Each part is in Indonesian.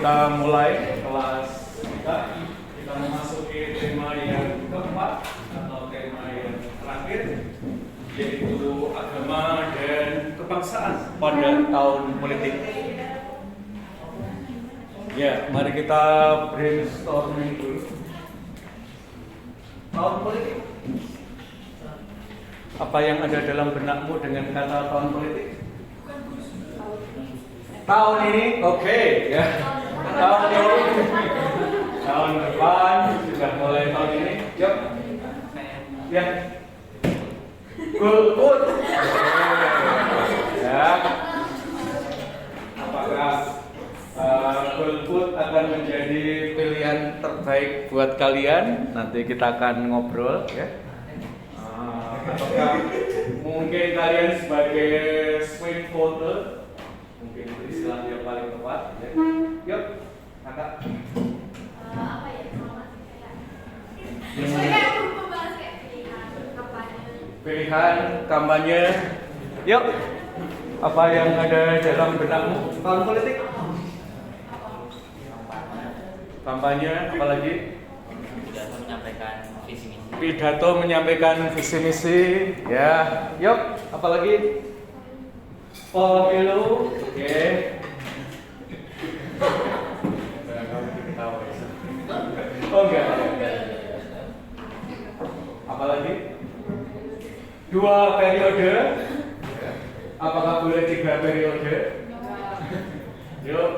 kita mulai kelas kita memasuki tema yang keempat atau tema yang terakhir, yaitu agama dan kebangsaan pada tahun politik. Ya, mari kita brainstorming dulu. Tahun politik. Apa yang ada dalam benakmu dengan kata tahun politik? Tahun ini, oke, ya. Tahun ini, tahun depan, sudah mulai tahun ini. Yuk, ya. Golput. Ya. Apakah golput akan menjadi pilihan terbaik buat kalian? Nanti kita akan ngobrol, ya. Apakah mungkin kalian sebagai swing voter, mungkin itu istilah yang paling tepat, ya. Yuk, kakak. Apa ya, pilihan kampanye. Yuk, apa yang ada dalam benakmu tahun politik? Kampanye, apalagi? Pidato menyampaikan visi misi. Pidato menyampaikan visi misi, ya. Yuk, apalagi? Pemilu, oke. Oh enggak. Apalagi? 2 periode. Apakah boleh 3 periode? Yuk.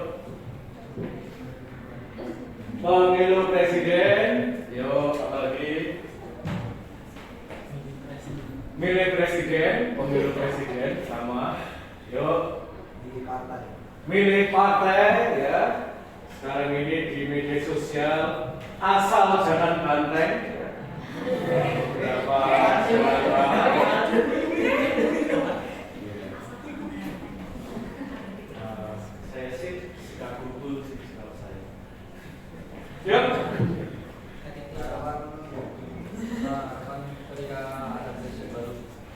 Pemilu presiden. Yuk, apalagi? Milih presiden, pemilu presiden sama. Yuk. Milih partai, ya. Sekarang ini di media sosial asal jangan banteng. Ya. Berapa? Saya sih suka kumpul sih kalau saya. Yuk.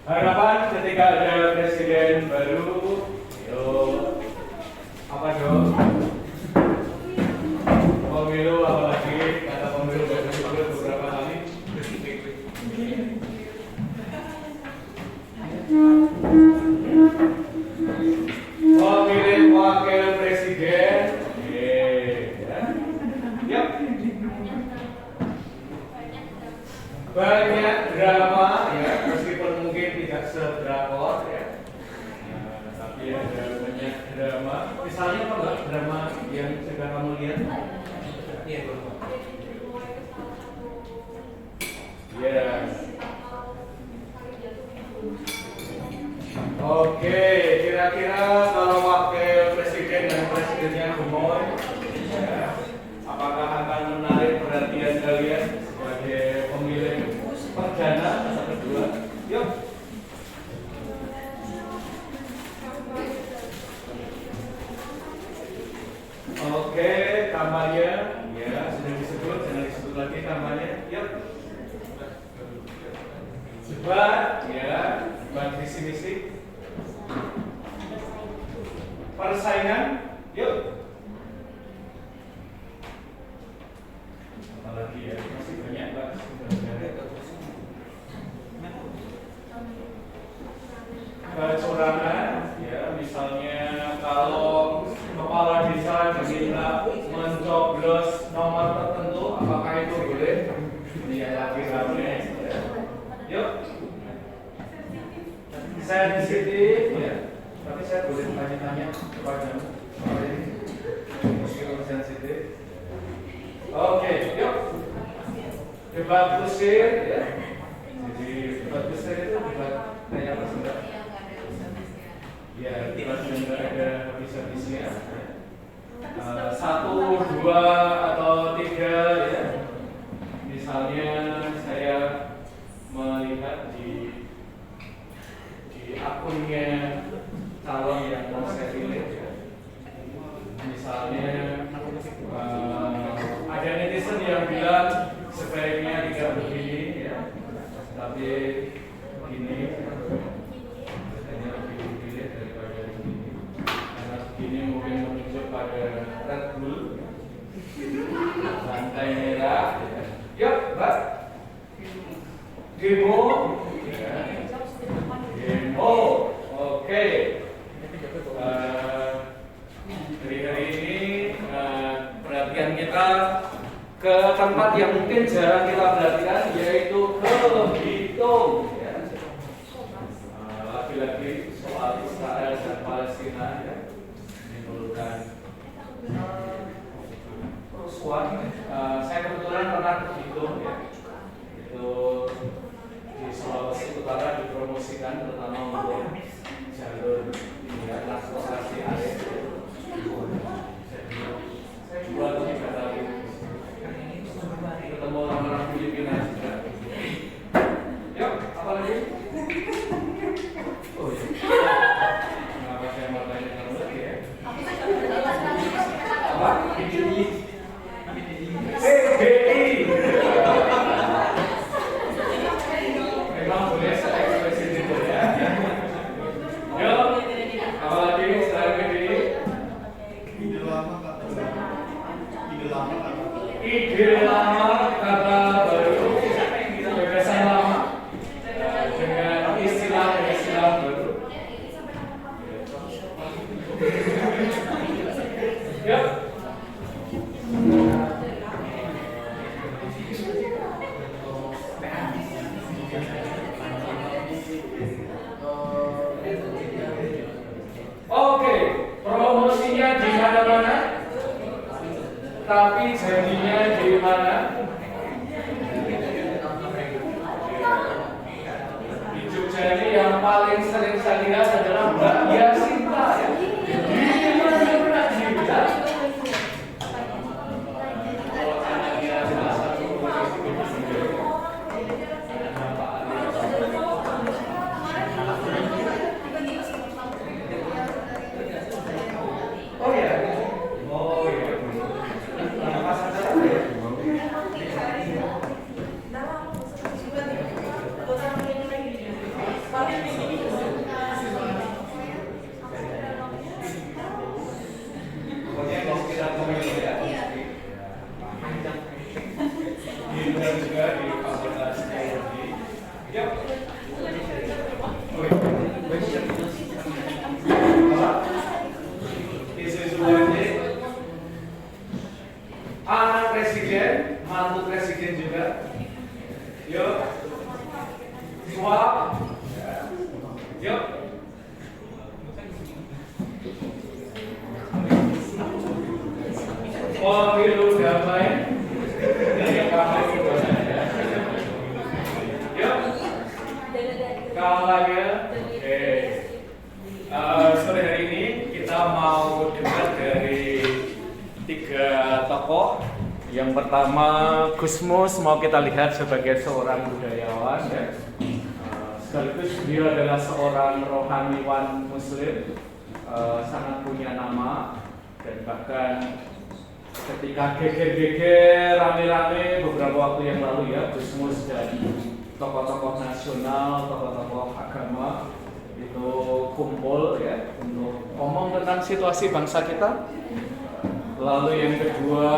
Harapan ketika ada presiden baru. Yuk. Apa dong? Pemilu apalagi? Kata pemilu sudah dipanggil beberapa kali. Pemilih wakil presiden. Yuk. Banyak drama, ya, meskipun mungkin tidak sedrakor, ya. Nah, tapi ada banyak drama. Misalnya apa enggak drama yang sudah kamu lihat? Iya, yes. Oke, kira-kira kalau wakil presiden dan presidennya gemoy, ya, apakah akan menarik perhatian kalian sebagai pemilih perdana atau kedua? Yuk. Oke, kampanye, ya sudah disebut, jangan disebut lagi kampanye. Yuk. Debat, ya, debat visi misi. Persaingan, yuk. Apalagi ya, masih banyak Pak. Kecurangan, ya, misalnya kalau kepala desa diminta mencoblos nomor tertentu, apakah itu boleh? Iya, lagi rame. Ya. Yuk. Sensitif, ya. Tapi saya boleh tanya-tanya kepadamu. Meskipun sensitif. Oke, yuk. Debat kusir, ya. Jadi debat kusir itu debat kayak apa sih? Ya, debat yang nggak ada habis-habisnya. Ya. 1, 2, atau 3, ya. Misalnya saya melihat di akunnya calon yang mau saya pilih, ya. Misalnya ada netizen yang bilang sebaiknya tidak begini, ya, tapi begini katanya lebih dipilih daripada begini, karena begini mungkin menunjuk pada Red Bull. Lantai merah. Yuk, Mbak. Demo. Demo. Oke. Hari ini perhatian kita ke tempat yang mungkin jarang kita perhatikan, yaitu ke hitung. Ya. Lagi-lagi soal Israel dan Palestina ya, menimbulkan kerusuhan. Saya kebetulan pernah hitung ya, itu di Sulawesi Utara dipromosikan terutama untuk jalur ya, transportasi air. Saya buat 3 kali ketemu orang-orang Filipina juga. Yuk, apa lagi? Oh iya. Kenapa saya mau tanya kamu lagi ya? Apa? PDI. Memang boleh saya ekspresi itu ya. Yuk, apa lagi selain PDI? Ide lama Ide lama kata baru, gagasan lama dengan istilah baru. Yuk. Oke, promosinya di mana-mana, tapi jadinya di mana? Di Jogja ini yang paling sering saya lihat adalah Mbak Yasinta. Di mana juga? Oh ya, oh ya. Nama saja ya. Pokoknya kalau kita ngomongin ya. Di juga di Fakultas Teknologi. Yuk. Anak presiden, mantu presiden juga. Yuk. Suap. Yuk. Pemilu damai. Yuk. Kampanye. Oke. Sore hari ini kita mau dengar dari 3 tokoh. Yang pertama Gus Mus, mau kita lihat sebagai seorang budayawan ya. Sekaligus beliau adalah seorang rohaniwan Muslim, sangat punya nama, dan bahkan ketika geger-geger rame-rame beberapa waktu yang lalu ya, Gus Mus dan tokoh-tokoh nasional, tokoh-tokoh agama itu kumpul ya untuk ngomong tentang situasi bangsa kita. Lalu yang kedua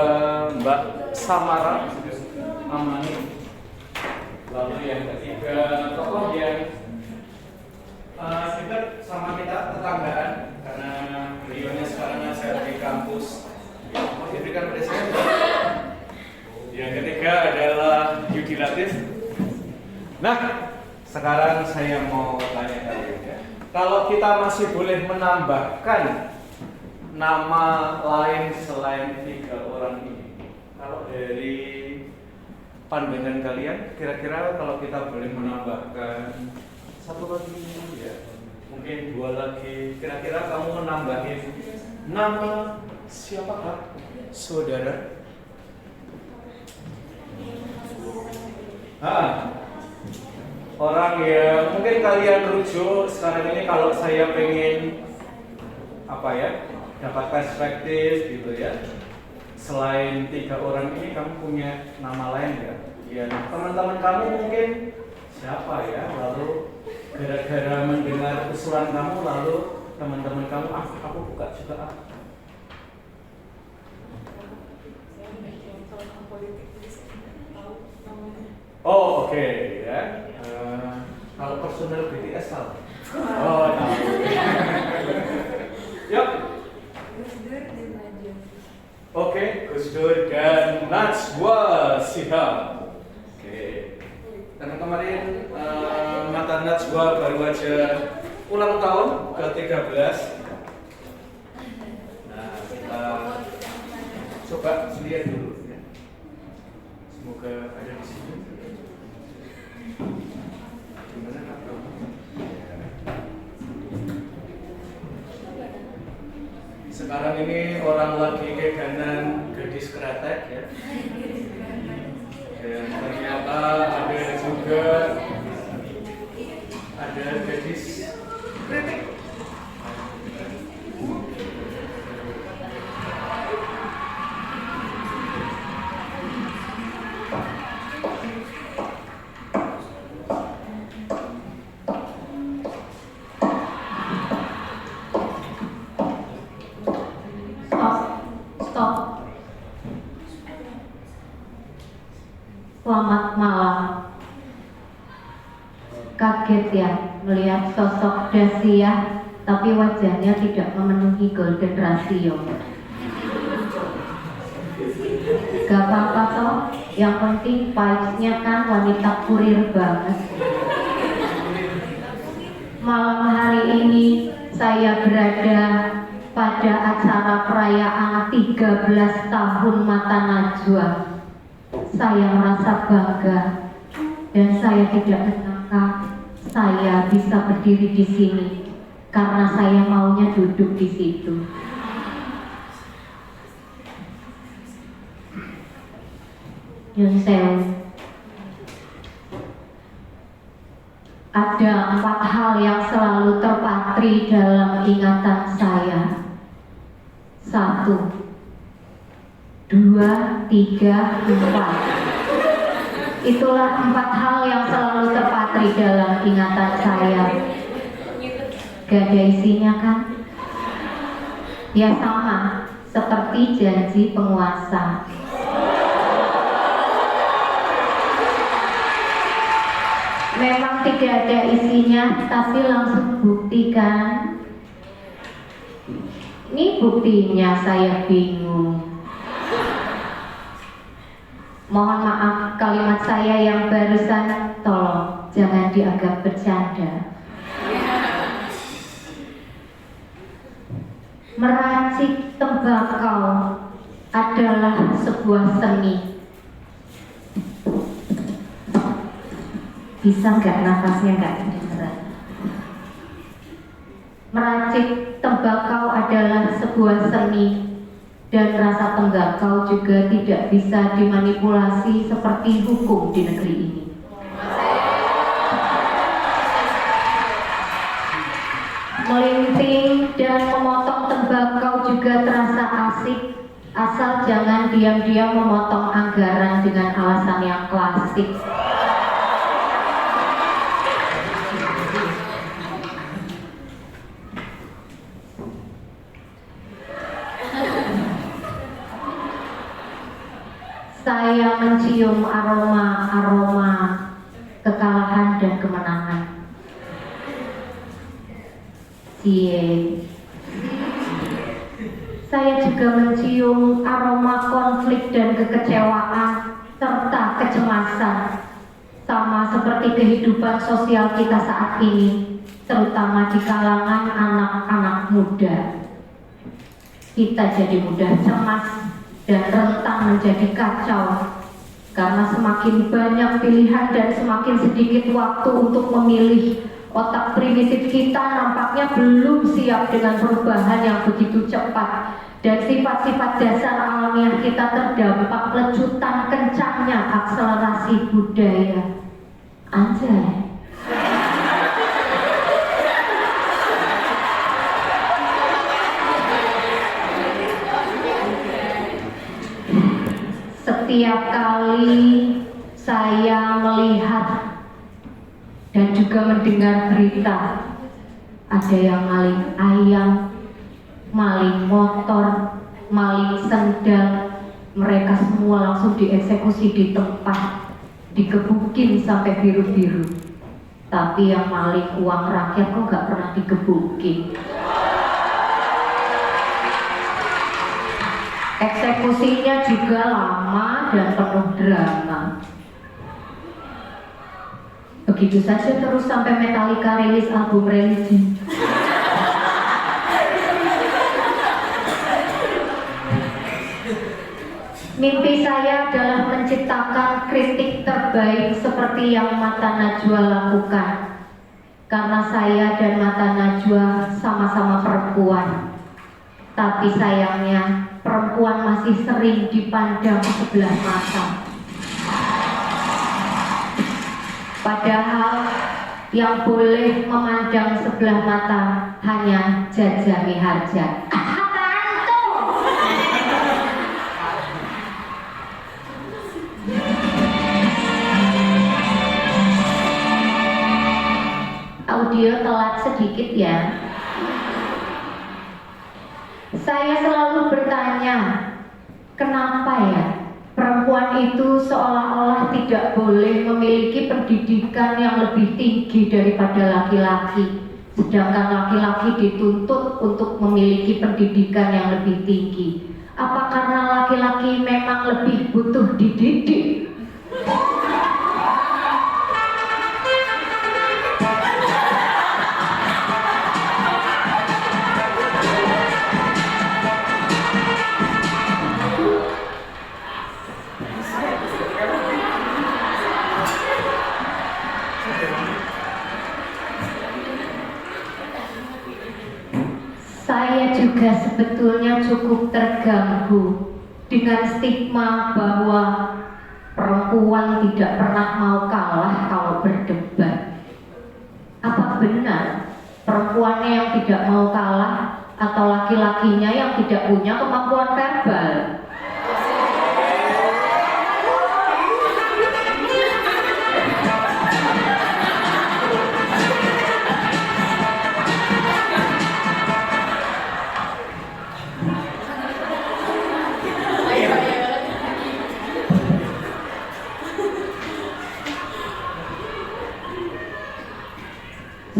Mbak Samara Amani. Lalu yang ketiga tokoh yang dekat sama kita, tetanggaan, karena beliaunya sekarang saya di kampus. Mau diberikan pada saya. Yang ketiga adalah Yudi Latif. Nah, sekarang saya mau tanya kalian ya. Kalau kita masih boleh menambahkan nama lain selain 3 orang ini, kalau dari pandangan kalian, kira-kira kalau kita boleh menambahkan 1 lagi ya, mungkin 2 lagi, kira-kira kamu menambahin nama siapakah saudara? Orang yang mungkin kalian rujuk sekarang ini, kalau saya pengen apa ya, dapat perspektif gitu ya. Selain 3 orang ini, kamu punya nama lain ya? Ya, teman-teman kamu mungkin siapa ya? Lalu gara-gara mendengar usulan kamu, lalu teman-teman kamu, aku buka juga Oke, ya. Kalau personel BTS tahu? Oh, tahu. Yuk. Gus Dur dan Najwa. Oke, Gus Dur dan Najwa Shihab. Oke. Karena kemarin Mata Najwa baru aja ulang tahun ke-13. Nah, kita coba lihat dulu ya. Semoga ada di sini. Gimana Kak? Sekarang ini orang lagi keganan gadis kretek ya. Dan ternyata ada juga gadis kritik. Stop. Selamat malam. Kaget ya melihat sosok Dasia, tapi wajahnya tidak memenuhi golden ratio. Gak apa-apa toh, yang penting vibes-nya kan wanita kurir banget. Malam hari ini saya berada pada acara perayaan 13 tahun Mata Najwa. Saya merasa bangga dan saya tidak menyangka saya bisa berdiri di sini karena saya maunya duduk di situ. Nyun sewu. Ada 4 hal yang selalu terpatri dalam ingatan saya. 1, 2, 3, 4. Itulah 4 hal yang selalu terpatri dalam ingatan saya. Gak ada isinya kan? Ya sama, seperti janji penguasa. Memang tidak ada isinya, tapi langsung buktikan. Ini buktinya, saya bingung. Mohon maaf kalimat saya yang barusan, tolong jangan dianggap bercanda. Meracik tembakau adalah sebuah seni. Bisa nggak nafasnya nggak kedengeran? Meracik tembakau adalah sebuah seni. Dan rasa tembakau juga tidak bisa dimanipulasi seperti hukum di negeri ini. Melinting dan memotong tembakau juga terasa asik, asal jangan diam-diam memotong anggaran dengan alasan yang klasik. Saya mencium aroma kekalahan dan kemenangan. Cie. Saya juga mencium aroma konflik dan kekecewaan serta kecemasan, sama seperti kehidupan sosial kita saat ini, terutama di kalangan anak-anak muda. Kita jadi mudah cemas dan rentan menjadi kacau karena semakin banyak pilihan dan semakin sedikit waktu untuk memilih. Otak primitif kita nampaknya belum siap dengan perubahan yang begitu cepat, dan sifat-sifat dasar alamiah kita terdampak lecutan kencangnya akselerasi budaya. Anjay. Setiap kali saya melihat dan juga mendengar berita ada yang maling ayam, maling motor, maling sendal, mereka semua langsung dieksekusi di tempat. digebukin sampai biru-biru. Tapi yang maling uang rakyat kok nggak pernah digebukin. Eksekusinya juga lama dan penuh drama. Begitu saja terus sampai Metallica rilis album religi. Mimpi saya adalah menciptakan kritik terbaik seperti yang Mata Najwa lakukan. Karena saya dan Mata Najwa sama-sama perempuan. Tapi sayangnya perempuan masih sering dipandang sebelah mata. Padahal yang boleh memandang sebelah mata hanya Jaja Mihardja. Audio telat sedikit ya. Saya selalu bertanya, kenapa ya perempuan itu seolah-olah tidak boleh memiliki pendidikan yang lebih tinggi daripada laki-laki, sedangkan laki-laki dituntut untuk memiliki pendidikan yang lebih tinggi. Apa karena laki-laki memang lebih butuh dididik? Saya juga sebetulnya cukup terganggu dengan stigma bahwa perempuan tidak pernah mau kalah kalau berdebat. Apa benar perempuannya yang tidak mau kalah atau laki-lakinya yang tidak punya kemampuan verbal?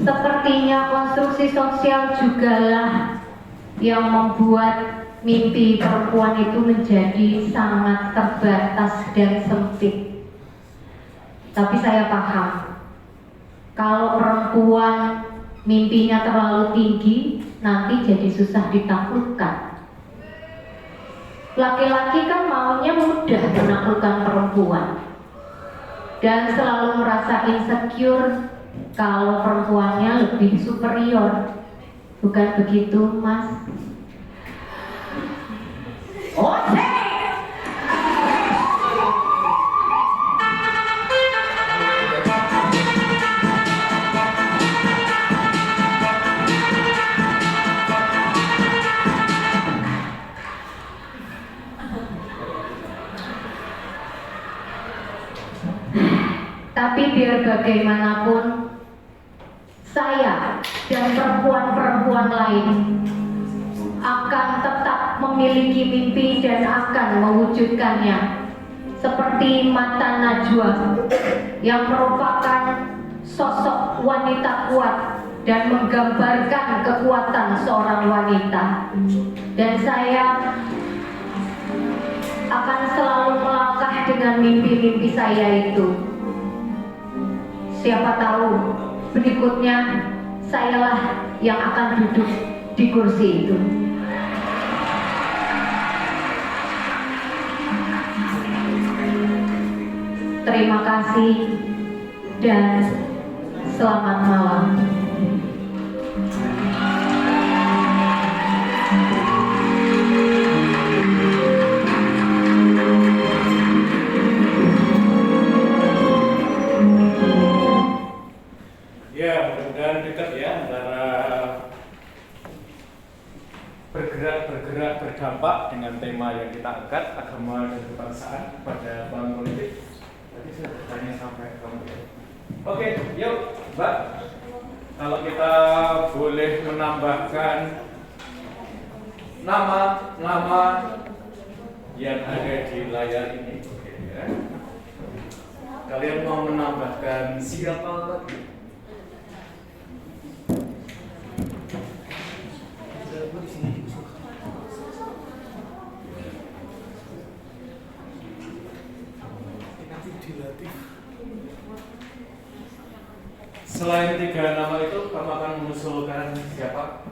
Sepertinya konstruksi sosial jugalah yang membuat mimpi perempuan itu menjadi sangat terbatas dan sempit. Tapi saya paham, kalau perempuan mimpinya terlalu tinggi, nanti jadi susah ditaklukkan. Laki-laki kan maunya mudah menaklukkan perempuan dan selalu merasa insecure kalau perempuannya lebih superior. Bukan begitu, Mas? Oke. Tapi biar bagaimanapun, saya dan perempuan-perempuan lain akan tetap memiliki mimpi dan akan mewujudkannya. Seperti Mata Najwa yang merupakan sosok wanita kuat dan menggambarkan kekuatan seorang wanita. Dan saya akan selalu melangkah dengan mimpi-mimpi saya itu. Siapa tahu berikutnya sayalah yang akan duduk di kursi itu. Terima kasih dan selamat malam. Ya, mudah-mudahan dekat ya antara bergerak berdampak dengan tema yang kita angkat, agama dan kebangsaan pada bank politik. Tadi saya bertanya sampai kamu. Oke, yuk Mbak, kalau kita boleh menambahkan nama yang ada di layar ini, oke ya. kalian mau menambahkan siapa lagi? Selain 3 nama itu, kamu akan mengusulkan siapa?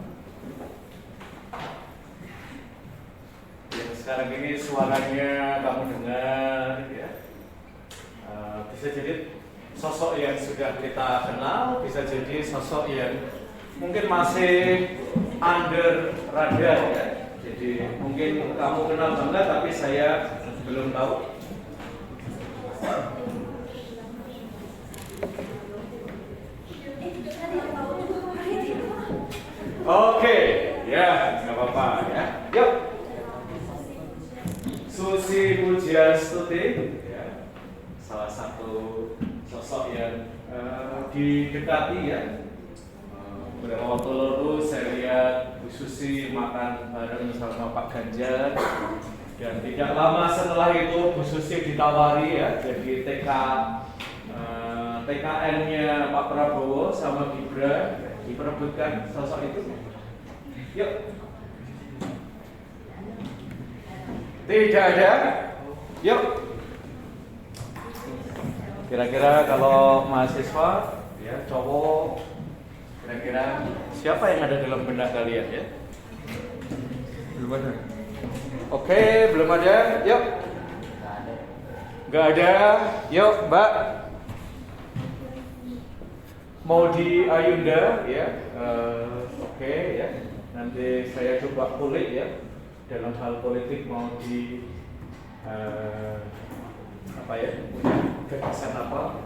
Yang sekarang ini suaranya kamu dengar, ya. Bisa jadi sosok yang sudah kita kenal, bisa jadi sosok yang mungkin masih under radar, ya. Jadi mungkin kamu kenal banget, tapi saya belum tahu. Oke, ya, nggak apa-apa ya. Yuk, Susi Pujiastuti, ya, salah satu sosok yang didekati ya. Beberapa waktu lalu saya lihat Bu Susi makan bareng sama Pak Ganjar, dan tidak lama setelah itu Bu Susi ditawari ya jadi TKN-nya Pak Prabowo sama Gibran. Diperebutkan sosok itu. Yuk. Tidak ada. Yuk. Kira-kira kalau mahasiswa ya cowok, kira-kira siapa yang ada dalam benak kalian ya? Belum ada. Oke, belum ada. Yuk. Gak ada. Yuk, Mbak. Mau di Ayunda ya, oke ya. Nanti saya coba kulik ya dalam hal politik mau di apa ya, punya gagasan apa?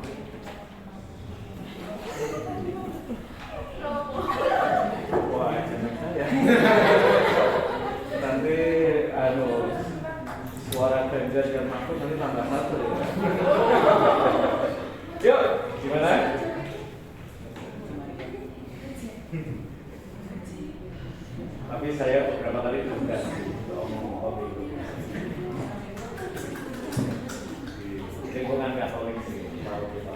Wah, jangan saya. Nanti suara Ganjar dan Mahfud nanti tambah 1 ya. Yuk, gimana? Tapi saya beberapa kali juga ngomong kopi di lingkungan Katolik sih, tahu kita.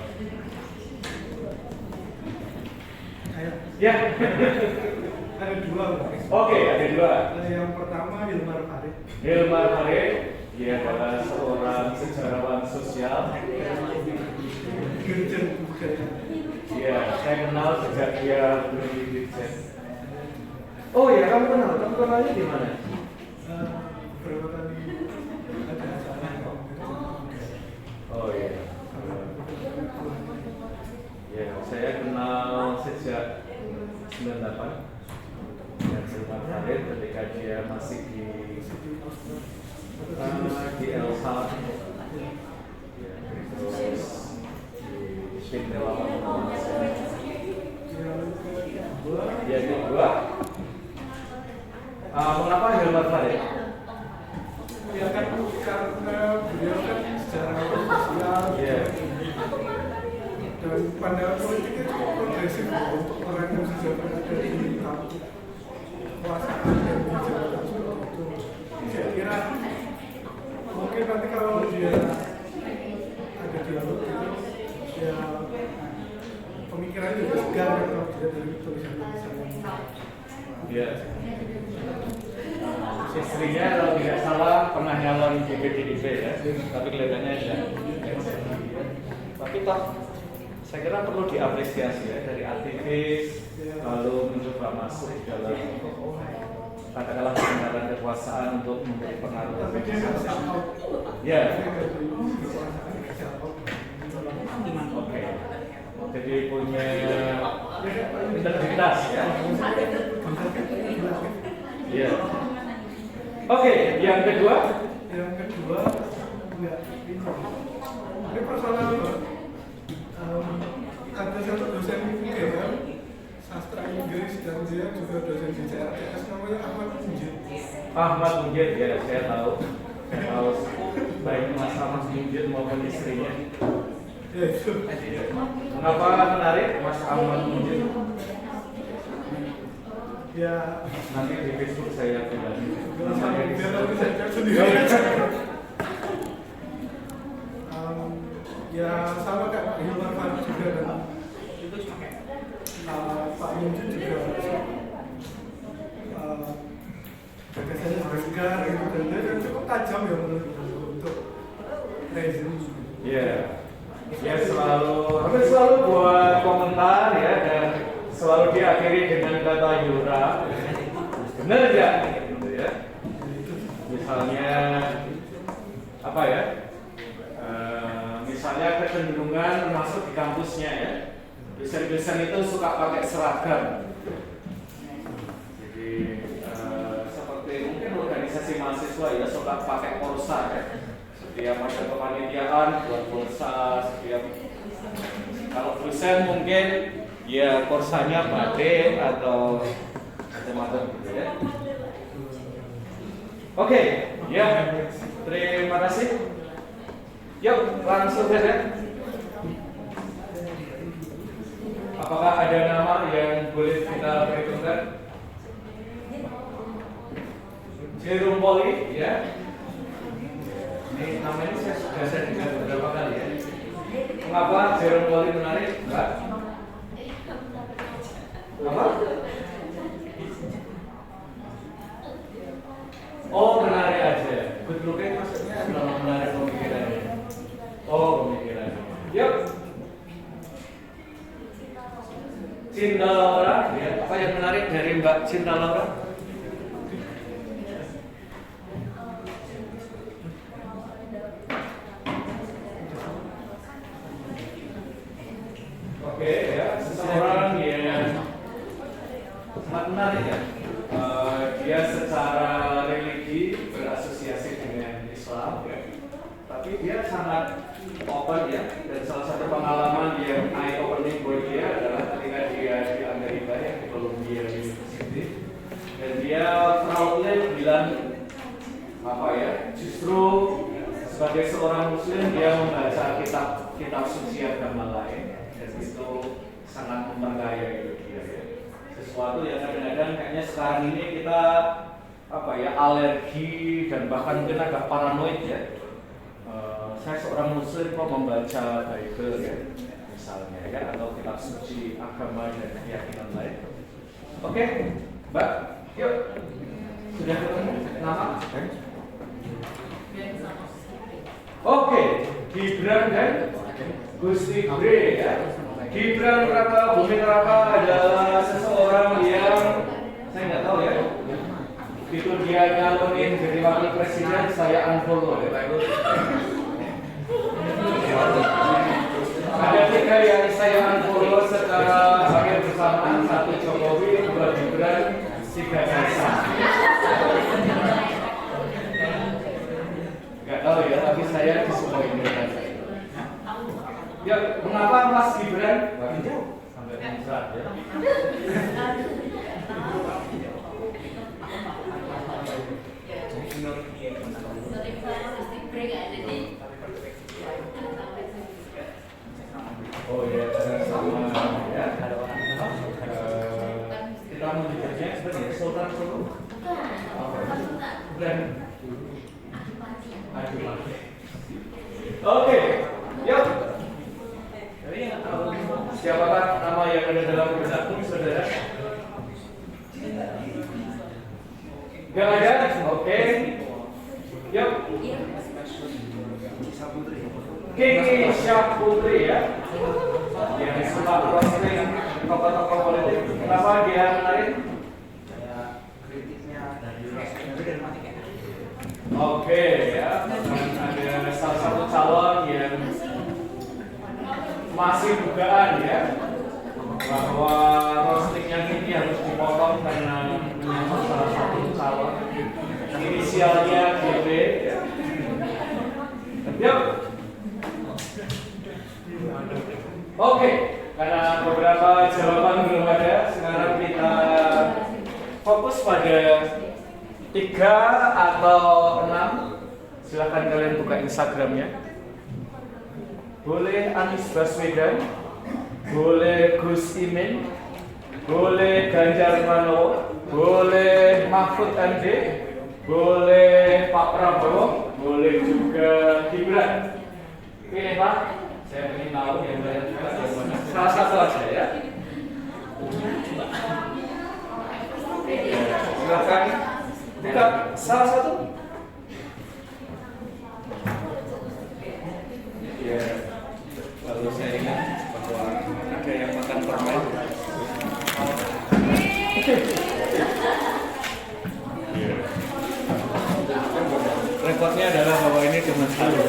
Ya, Ada 2. Oke, ada 2. Yang pertama Hilmar Farid. Hilmar Farid, dia adalah seorang sejarawan sosial. Dirjen budaya. Iya, saya kenal sejak dia beli Dirjen. Oh ya, kamu kenalnya di mana? Beberapa kali ada acara. Oh iya. Ya, saya kenal sejak 98 dan Hilmar Farid ketika dia masih di Elsa, ya, terus di Tim Relawan. Yang kedua, mengapa Hilmar Farid? Ya kan karena beliau kan secara sosial dan pandangan politiknya cukup progresif untuk orang yang sudah berada di kampung kekuasaan dan di jabatan seperti itu. Saya kira mungkin nanti kalau dia ada dialog itu ya pemikirannya juga segar kalau dia dari tulisan-tulisannya. Ya. Istrinya kalau tidak salah pernah nyalon di PDIP ya, tapi kelihatannya tidak. Tapi toh saya kira perlu diapresiasi ya dari aktivis lalu mencoba masuk dalam katakanlah pemerintahan kekuasaan untuk memberi pengaruh. Tapi dia nggak tahu. Ya. Oke. Jadi punya integritas ya. Ya. Oke, yang kedua? Yang kedua, enggak ini persoalan ada satu dosen UGM sastra Inggris dan dia juga dosen di CRTS namanya Ahmad Munjid. Ahmad Munjid ya, saya tahu. Saya tahu baik Mas Ahmad Munjid maupun istrinya. Ya itu. Mengapa menarik Mas Ahmad Munjid? Ya Nanti di Facebook saya pribadi. biar nanti saya cek sendiri. ya sama kayak Pak Hilmar Fahmi juga dan Pak Yunju juga gagasannya juga segar gitu dan cukup tajam ya menurutku untuk rezim. Iya. Ya selalu buat komentar ya dan selalu diakhiri dengan kata Yura. Benar nggak? Gitu ya. Misalnya apa ya? Misalnya kecenderungan masuk di kampusnya ya. Dosen-dosen itu suka pakai seragam. Jadi seperti mungkin organisasi mahasiswa ya suka pakai korsa ya. Setiap ada kepanitiaan buat korsa, setiap kalau dosen mungkin ya korsanya batik atau macam-macam gitu ya. Oke, ya terima kasih. Yuk langsung saja. Apakah ada nama yang boleh kita perhitungkan? Jerome Poli, ya. Ini namanya saya dengar beberapa kali ya. Mengapa Jerome Poli menarik? Enggak. Apa? Oh, menarik aja. Good looking maksudnya menarik pemikirannya. Oh, pemikirannya. Yuk. Cinta Laura, ya. Apa yang menarik dari Mbak Cinta Laura? Oke, ya. Seseorang yang sangat menarik ya. Dia secara religi berasosiasi dengan Islam, ya. Tapi dia sangat open ya. Dan salah satu pengalaman yang eye opening buat dia adalah ketika dia di Amerika ya, di Columbia University, dan dia proudly bilang apa ya, justru sebagai seorang Muslim dia membaca kitab suci agama lain dan itu sangat memperkaya hidup dia ya. Sesuatu yang kadang-kadang kayaknya sekarang ini kita apa ya, alergi dan bahkan mungkin agak paranoid ya. Saya seorang Muslim kok membaca Bible ya, misalnya ya, atau kitab suci agama dan keyakinan lain. Oke, Mbak, yuk. Sudah ketemu nama? Oke, Gibran dan Gusti Bre ya. Gibran Raka Buming Raka adalah seseorang yang saya nggak tahu ya. Itu dia nyalonin jadi wakil presiden, saya unfollow ya. Ada 3 yang saya unfollow secara hampir bersamaan, 1 Jokowi, 2 Gibran, 3 Kaisang. Gak tahu ya, tapi saya di semua ini. Ya, mengapa Mas Gibran? Sampai pusat ya. Oh ya, sama ya. Kita menyebutnya sebenarnya Sultan Solo. Bukan. Oke, yuk. Siapakah nama yang ada dalam benak saudara? Gak ada? Oke. Yuk. Kiki Syahputri ya. Yang suka posting tokoh-tokoh politik. Kenapa dia menarik? Oke ya. Ada salah satu calon yang masih dugaan ya bahwa roastingnya ini harus dipotong karena menyangkut salah satu calon inisialnya GB ya. Yuk. Oke, karena beberapa jawaban belum ada, sekarang kita fokus pada 3 atau 6. Silakan kalian buka Instagramnya. Boleh Anies Baswedan, boleh Gus Imin, boleh Ganjar Pranowo, boleh Mahfud MD, boleh Pak Prabowo, boleh juga Gibran. Pilih Pak. Saya ingin tahu yang lain juga yang mana. Salah satu aja ya. Silakan buka salah satu. Ya, lalu saya ingat bahwa ada yang makan permen. Repotnya adalah bahwa ini cuma satu.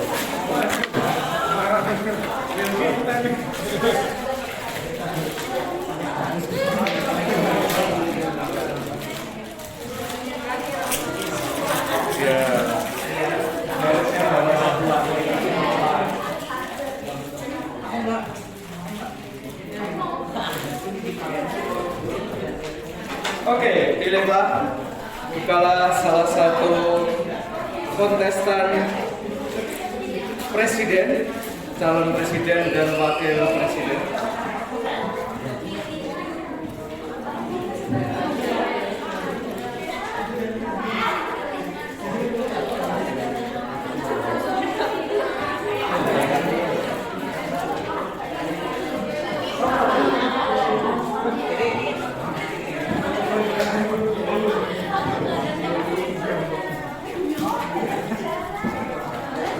Oke, pilihlah, bukalah salah satu kontestan presiden, calon presiden dan wakil presiden.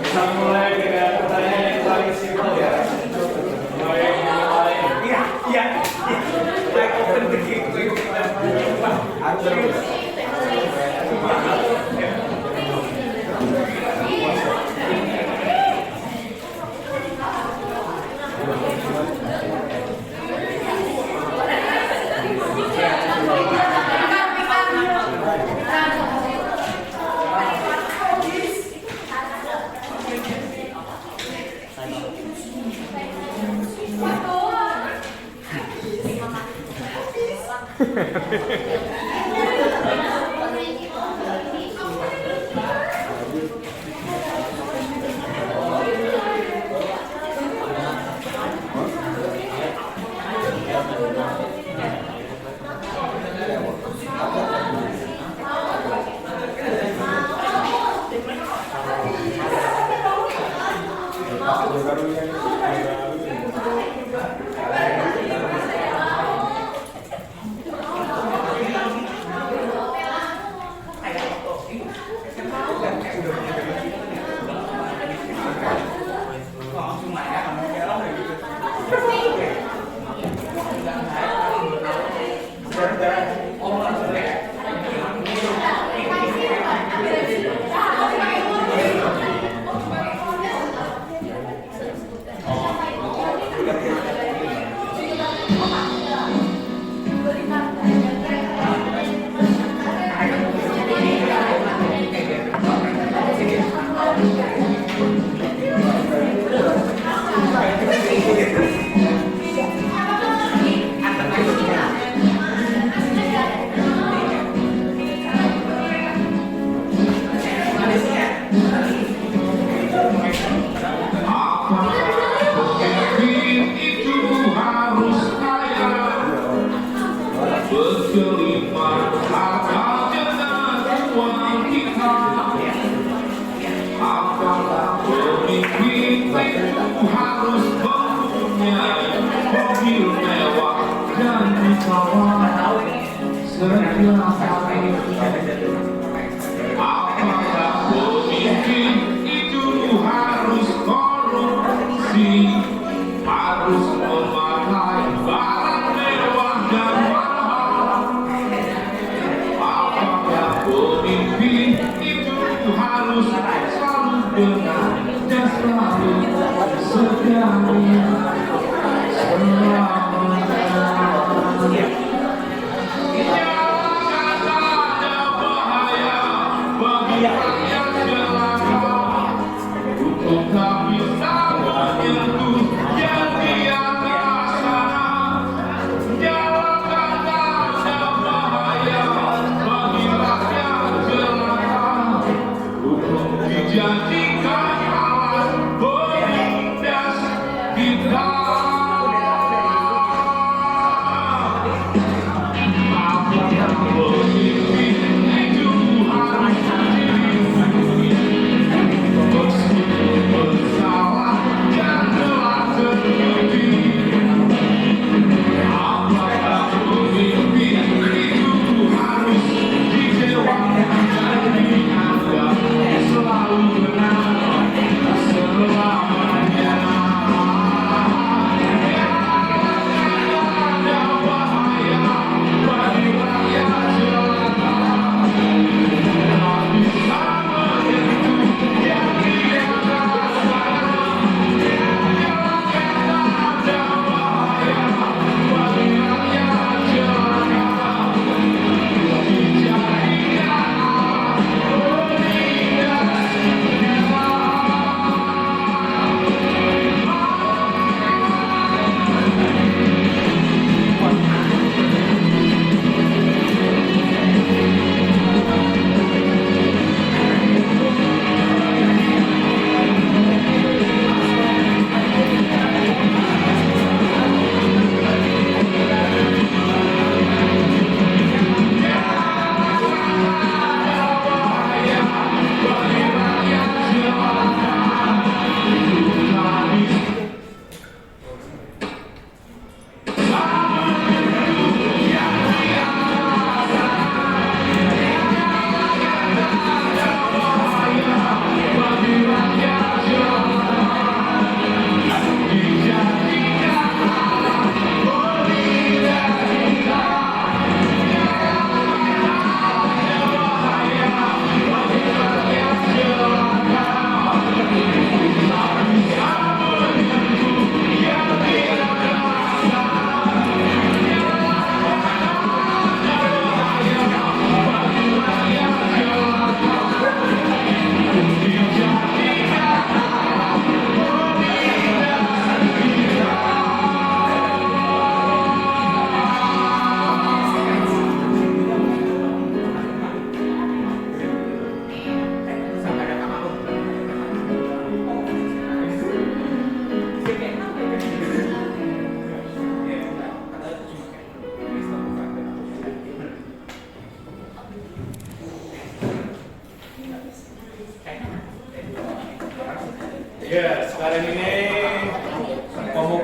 Kita mulai dengan pertanyaan yang paling simpel ya. Iya. Like open the gate.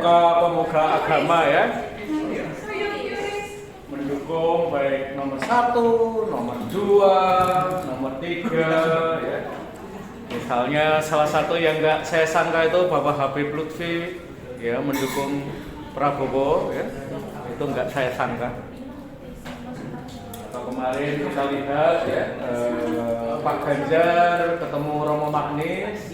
pemuka-pemuka agama ya, mendukung baik nomor 1, nomor 2, nomor 3 ya. Misalnya salah satu yang nggak saya sangka itu Bapak Habib Lutfi ya mendukung Prabowo ya, itu nggak saya sangka. Atau kemarin kita lihat ya Pak Ganjar ketemu Romo Magnis.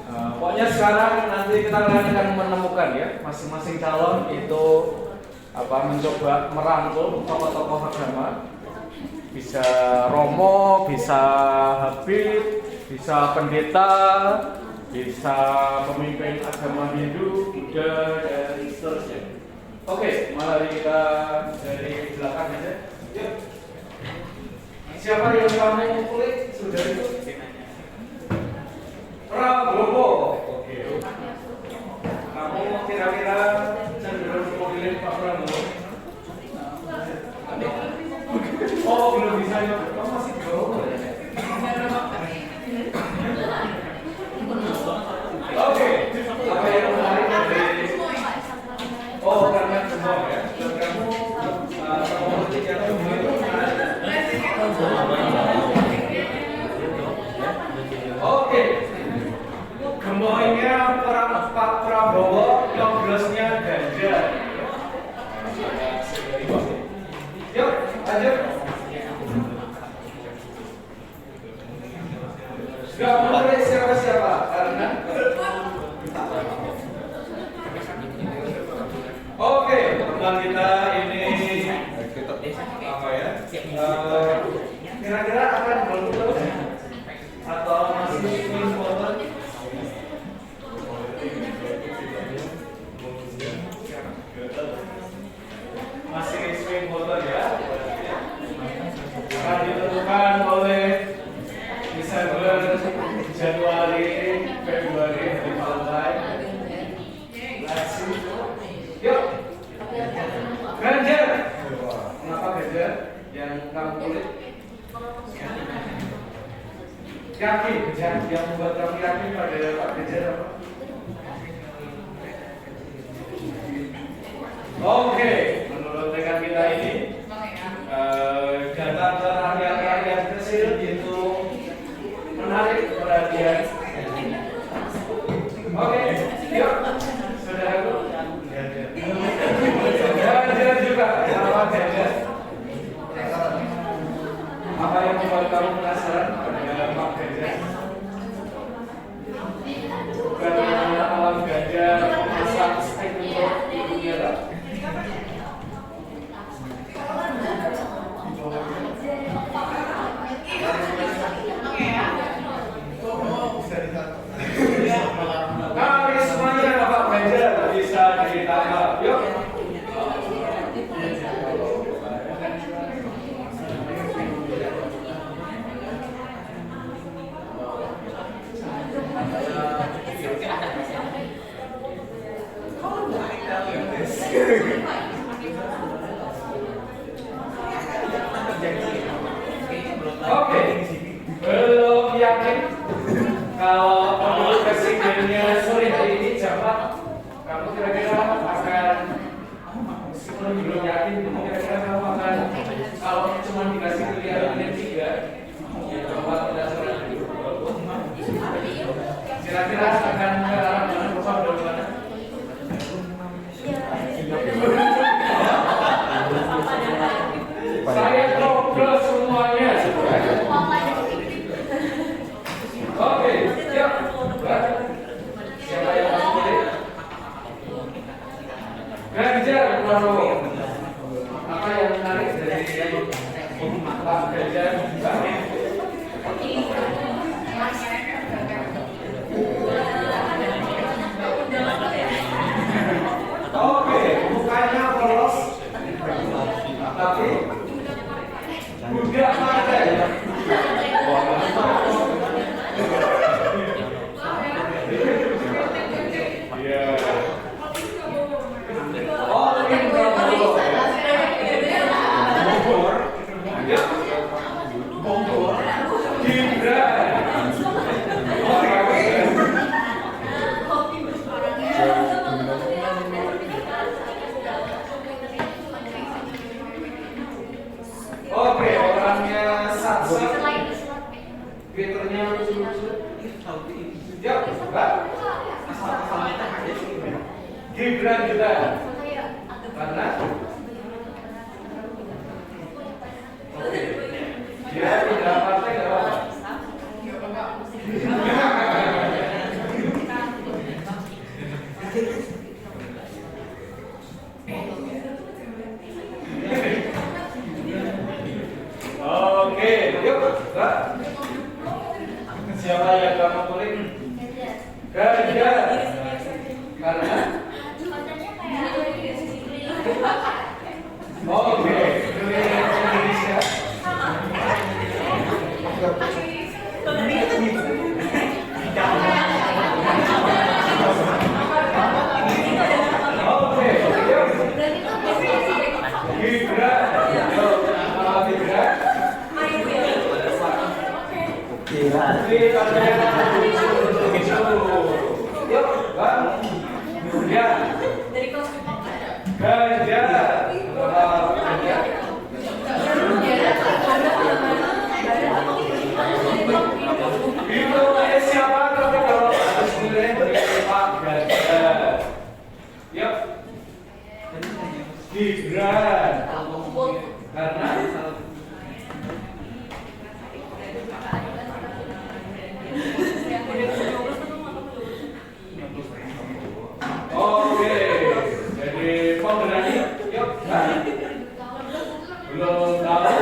Pokoknya sekarang nanti kita akan menemukan ya masing-masing calon itu mencoba merangkul tokoh-tokoh agama, bisa Romo, bisa Habib, bisa pendeta, bisa pemimpin agama Hindu, Buddha, dan seterusnya. Oke, mari kita dari belakang aja. Yuk. Siapa yang kamu kulik? Sudah itu? Prabowo. Oke. Kamu kira-kira cenderung memilih Pak Prabowo? Oh, belum bisa ya? Oh, masih jauh. Oke. Apa yang menarik dari? Oh, karena semua ya. Dan kamu politik yang semua itu menarik. Oke. Gemoynya Pak Prabowo, nyoblosnya Ganjar. Yuk, lanjut. Gak boleh siapa-siapa karena oke, teman kita ini apa ya? Kira-kira akan golput atau masih swing voter? Masih swing voter ya? Akan ditentukan oleh Desember, Januari, Februari, hari Valentine. Let's see. Yuk. Ganjar. Kenapa Ganjar? Yang kamu kulit? Yakin, yang membuat kamu yakin pada Pak Ganjar apa? Oke, menurut rekan kita ini data rakyat kecil itu menarik perhatian. Oke, yuk, saudaraku. Ganjar juga, apa Ganjar? Apa yang membuat kamu penasaran pada Pak Ganjar? Karena alam Ganjar masak steak untuk ibunya tak? Karismanya Pak Ganjar bisa ditambah. Yuk. Oke, belum yakin kalau pemilu presidennya sore hari ini jam 4, kamu kira-kira akan meskipun belum yakin, kira-kira kamu akan kalau cuma dikasih pilihan 3, ya coba tidak sore hari. Kira-kira akan ke arah mana Bapak dari mana? Saya ngobrol semuanya. Oke, siap. Siapa yang mau pilih? Ganjar Pranowo. Apa yang menarik dari Pak Ganjar? Oke, mukanya polos, tapi Buddha partai. Bogor, Gibran. Gibran juga. Karena dia tidak partai nggak apa-apa. Oke, yuk, Kak. Siapa yang kamu pilih? Ganjar. Karena oke, keliling Indonesia. Oke, yuk. Gibran. Yuk, Gibran. Yuk, Bang. Ya. Ganjar. Itu siapa tapi kalau harus milih Pak Ganjar. Yuk. Gibran. Karena oke, jadi pemberani, yuk, belum tahu.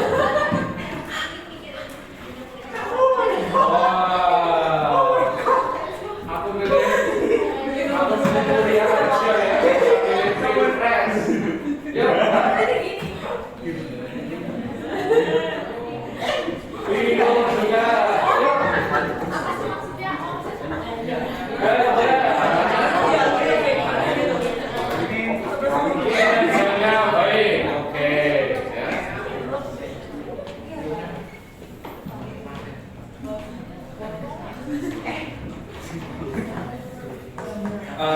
Wow, aku pilih kuliah kecil ya, pilih pilpres. Yuk, Vino juga, yuk. Baik, oke.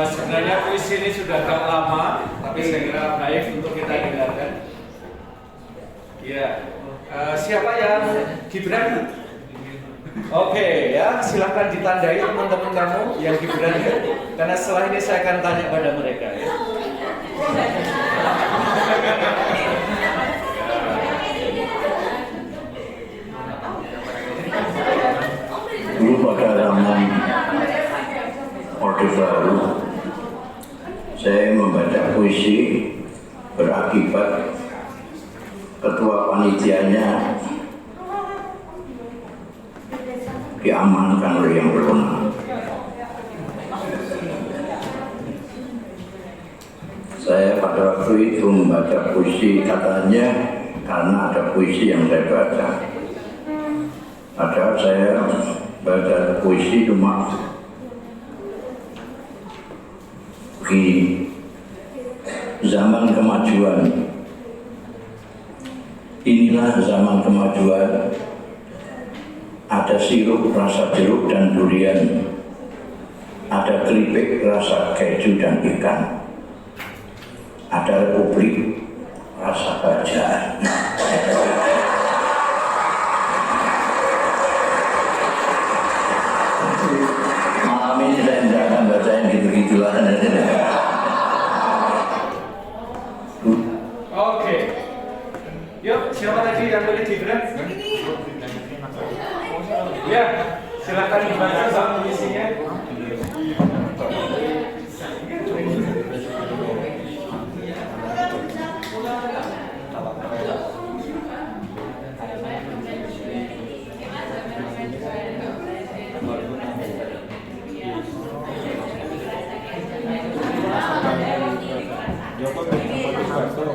Sebenarnya puisi ini sudah agak lama, tapi saya kira baik untuk kita dengarkan. Ya, siapa yang Gibran? Oke, ya silahkan ditandai teman-teman kamu yang Gibran ya. Karena setelah ini saya akan tanya pada mereka ya. Dulu pada zaman Orde Baru, saya membaca puisi berakibat ketua panitianya diamankan oleh yang berwenang. Saya pada waktu itu membaca puisi katanya karena ada puisi yang saya baca. Padahal saya baca puisi cuma di zaman kemajuan. Inilah zaman kemajuan. Ada sirup rasa jeruk dan durian, ada keripik rasa keju dan ikan, ada republik rasa kerajaan. Malam ini saya tidak akan baca yang gitu-gitulah. Oke. Yuk, siapa tadi yang boleh Gibran? Ya, silakan dibaca bang puisinya.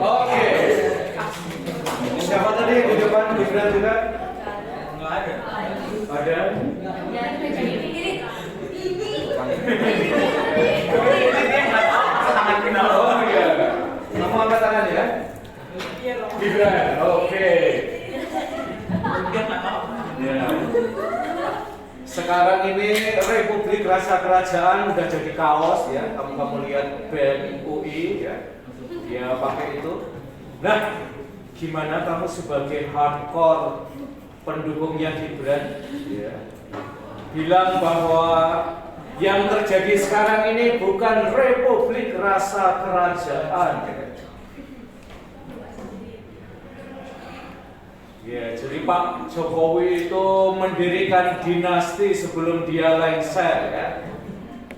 Oke. Siapa tadi di depan Gibran juga? Ada? Oh iya. Kamu angkat tangan ya? Gibran, oke. Ya. Sekarang ini Republik Rasa Kerajaan udah jadi kaos ya. Kamu lihat BEM UI ya. Dia pakai itu. Nah, gimana kamu sebagai hardcore pendukungnya Gibran ya, bilang bahwa Yang terjadi sekarang ini bukan republik rasa kerajaan. Ya, jadi Pak Jokowi itu mendirikan dinasti sebelum dia lengser ya.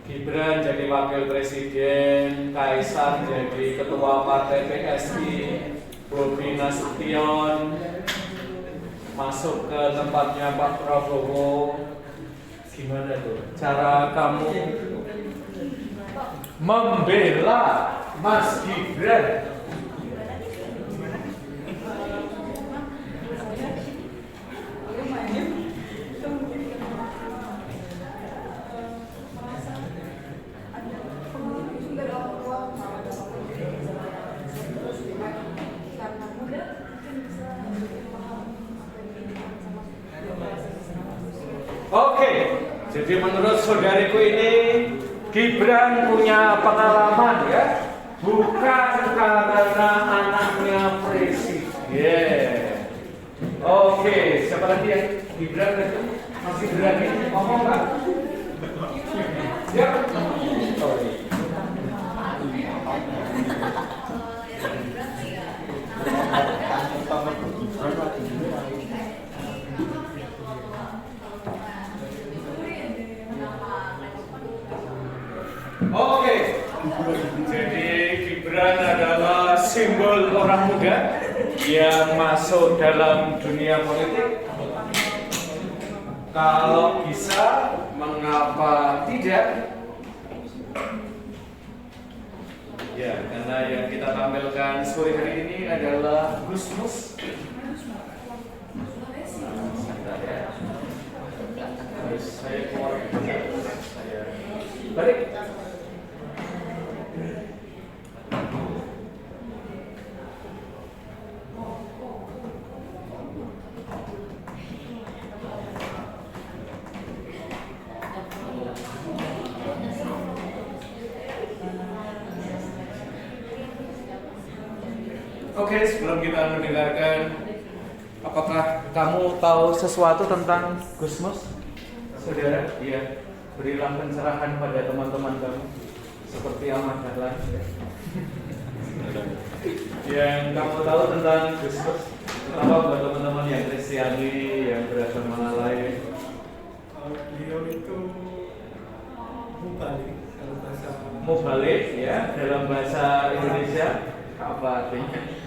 Gibran jadi wakil presiden, Kaisang jadi ketua partai PSI, Bobi Nasution masuk ke tempatnya Pak Prabowo. Gimana tuh cara kamu membela Mas Gibran? Oke, jadi menurut saudariku ini Gibran punya pengalaman ya, bukan karena anaknya presiden. Oke, siapa lagi ya? Gibran itu masih berani ngomong nggak? Ya. Oh, iya. Oke, jadi Gibran adalah simbol orang muda yang masuk dalam dunia politik. Kalau bisa, mengapa tidak? Ya, karena yang kita tampilkan sore hari ini adalah Gusmus. Sebentar ya. Harus saya keluar. Saya balik. Oke, sebelum kita mendengarkan, apakah kamu tahu sesuatu tentang Gusmus? Saudara, iya, berilah pencerahan pada teman-teman kamu seperti Ahmad Dahlan. Yang kamu tahu tentang Gusmus? Apa buat teman-teman yang Kristiani, yang beragama lain? Beliau itu mubalik dalam bahasa Mubalik ya, dalam bahasa Indonesia apa artinya?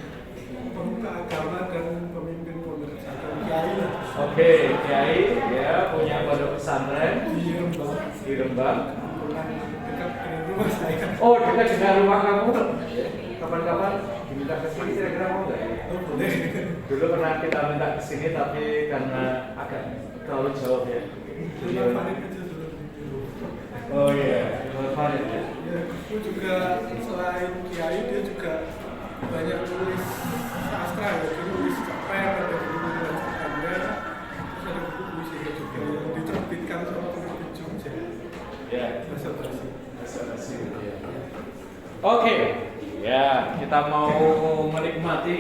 pemuka agama dan pemimpin pondok pesantren, kiai lah. Oke, kiai ya, punya pondok pesantren Di Rembang, di Rembang. dekat dengan rumah saya. Oh, dekat dengan rumah kamu. Kapan-kapan diminta ke sini kira-kira mau nggak? Oh boleh. Dulu pernah kita minta ke sini tapi karena agak terlalu jauh ya. Cuma Farid aja dulu. Oh iya, Imam Farid ya. Ya, aku juga selain kiai dia juga banyak tulis sastra ya, dia nulis cerpen, ada buku pendek, terus ada buku puisi juga yang diterbitkan sama penerbit Jogja. Ya, Bahasa basi. basa-basi gitu ya. Oke, ya kita mau menikmati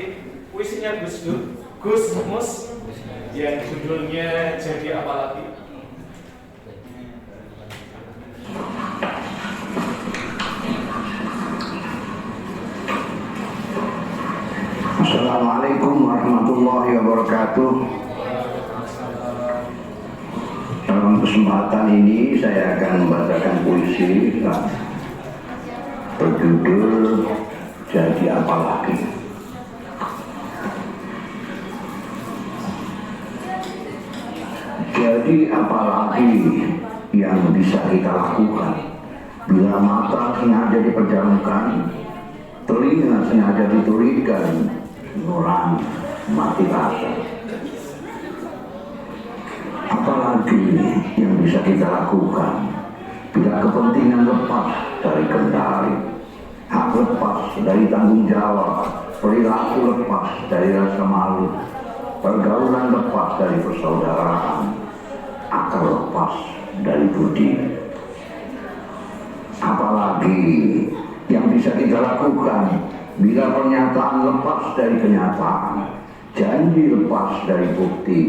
puisinya Gusmus yang judulnya Jadi Apa Lagi. Assalamualaikum warahmatullahi wabarakatuh. Dalam kesempatan ini saya akan membacakan puisi berjudul Jadi Apa Lagi. Jadi apa lagi yang bisa kita lakukan bila mata sengaja dipejamkan, telinga sengaja diturikan, nurani mati rasa. Apalagi yang bisa kita lakukan bila kepentingan lepas dari kendali, hak lepas dari tanggung jawab, perilaku lepas dari rasa malu, pergaulan lepas dari persaudaraan, akal lepas dari budi. Apalagi yang bisa kita lakukan bila pernyataan lepas dari kenyataan, janji lepas dari bukti,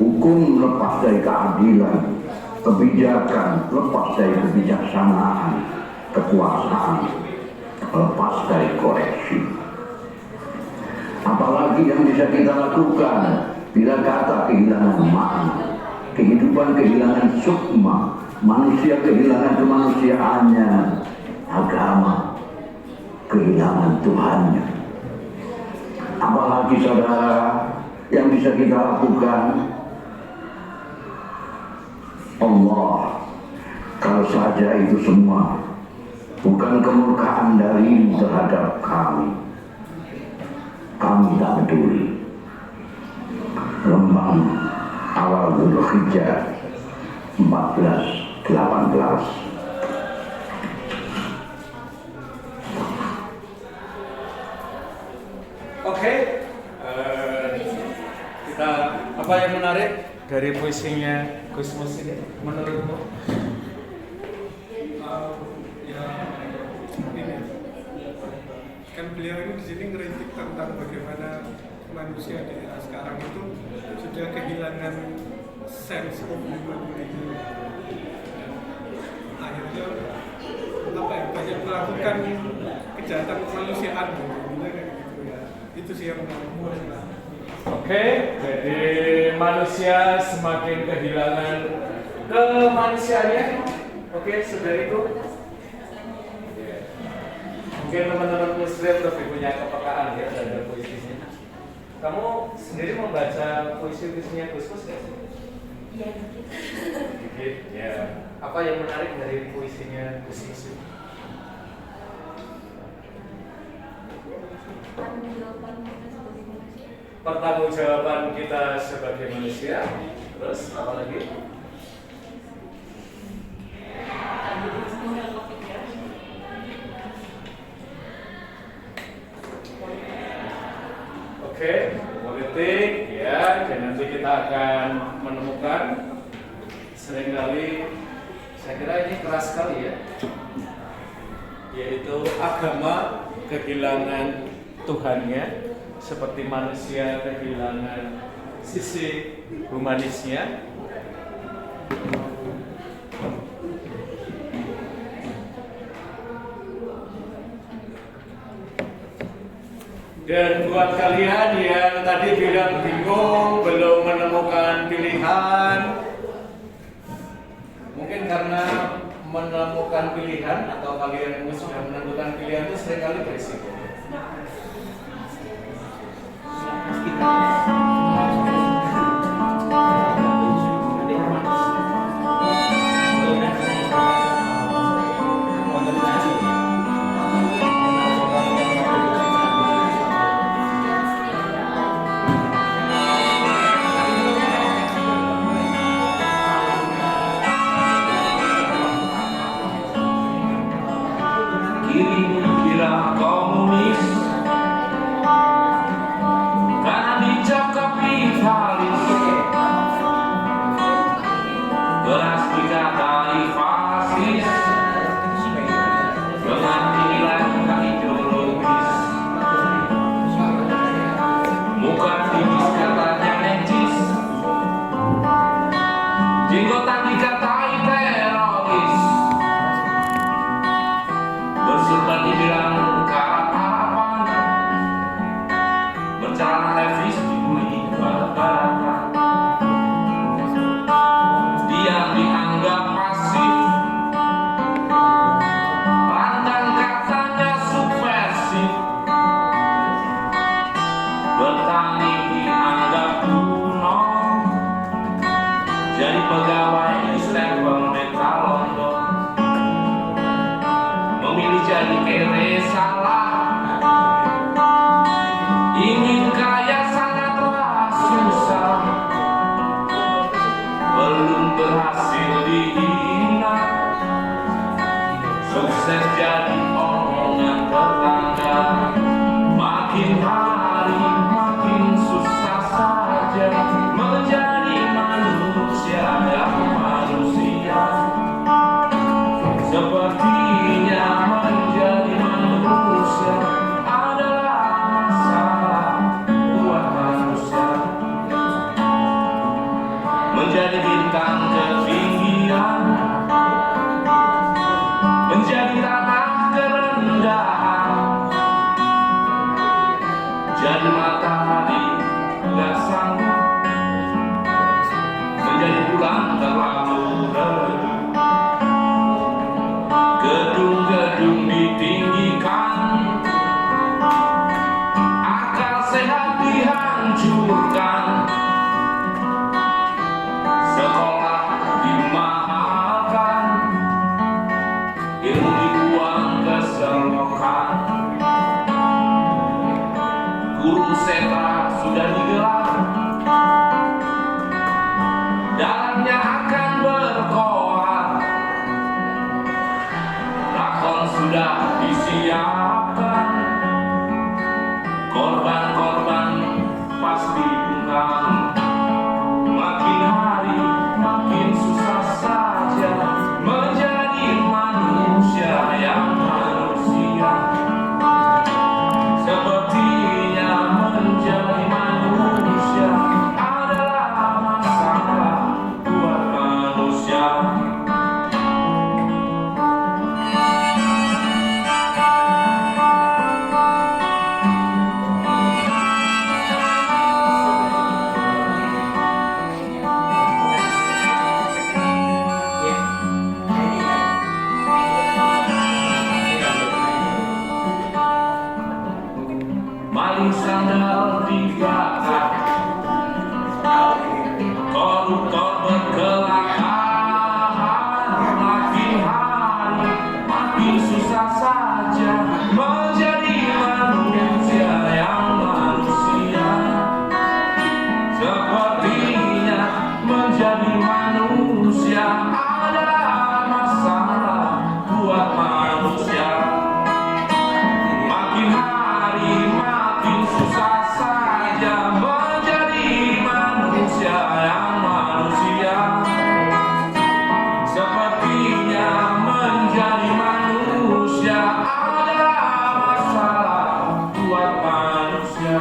hukum lepas dari keadilan, kebijakan, lepas dari kebijaksanaan, kekuasaan, lepas dari koreksi. Apalagi yang bisa kita lakukan bila kata kehilangan makna, kehidupan kehilangan sukma, manusia kehilangan kemanusiaannya, agama kehilangan Tuhannya. Apalagi saudara yang bisa kita lakukan, Allah, kalau saja itu semua bukan kemurkaan darimu terhadap kami tak peduli. Lembang awal Dzulhijjah 14-18. Oke, kita apa yang menarik dari puisinya Gusmus ini menurutmu? Ya, ini kan beliau ini di sini ngeritik tentang bagaimana manusia di era sekarang itu sudah kehilangan sense of humanity. Akhirnya apa ya, banyak melakukan kejahatan kemanusiaan gitu ya. Itu sih yang menarik. Oke, jadi manusia semakin kehilangan kemanusiaannya. Oke, sudah itu. Mungkin teman-teman muslim lebih punya kepekaan ya terhadap puisinya. Kamu sendiri membaca puisi-puisinya Gusmus nggak sih? Iya. Dikit, ya. Apa yang menarik dari puisinya Gusmus ini? Pertanggungjawaban kita sebagai manusia. Terus apa lagi? Oke, politik ya, dan nanti kita akan menemukan seringkali, saya kira ini keras sekali ya, yaitu agama kehilangan Tuhannya, seperti manusia kehilangan sisi humanisnya. Dan buat kalian yang tadi bilang bingung, belum menemukan pilihan, mungkin karena menemukan pilihan atau kalian sudah menentukan pilihan itu seringkali berisiko. Kira komunis jadi matahari nggak sanggup, menjadi bulan terlalu redup. Gedung-gedung ditinggikan, akal sehat dihancurkan, sekolah dimahalkan, ilmu dibuang ke selokan. Guru setra sudah digelar, dalamnya akan berkoar. Lakon sudah disiapkan, korban-korban pasti bungkam. Makin hari makin susah saja menjadi manusia yang manusia. Sepertinya menjadi manusia adalah masalah buat manusia. Maling sandal dibakar, koruptor berkelakaran. Makin hari makin susah saja menjadi manusia yang manusia. Sepertinya menjadi manusia adalah masalah buat manusia. Makin hari makin susah saja menjadi manusia yang manusia. Sepertinya menjadi manusia adalah masalah buat manusia.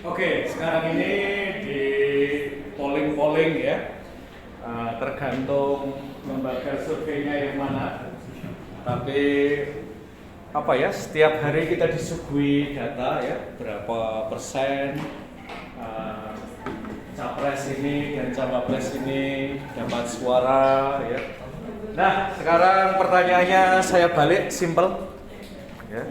Oke, sekarang ini di polling ya. Tergantung lembaga surveinya yang mana. Tapi apa ya? Setiap hari kita disuguhi data ya, berapa persen capres ini dan cawapres ini dapat suara ya. Nah, sekarang pertanyaannya saya balik, simple ya.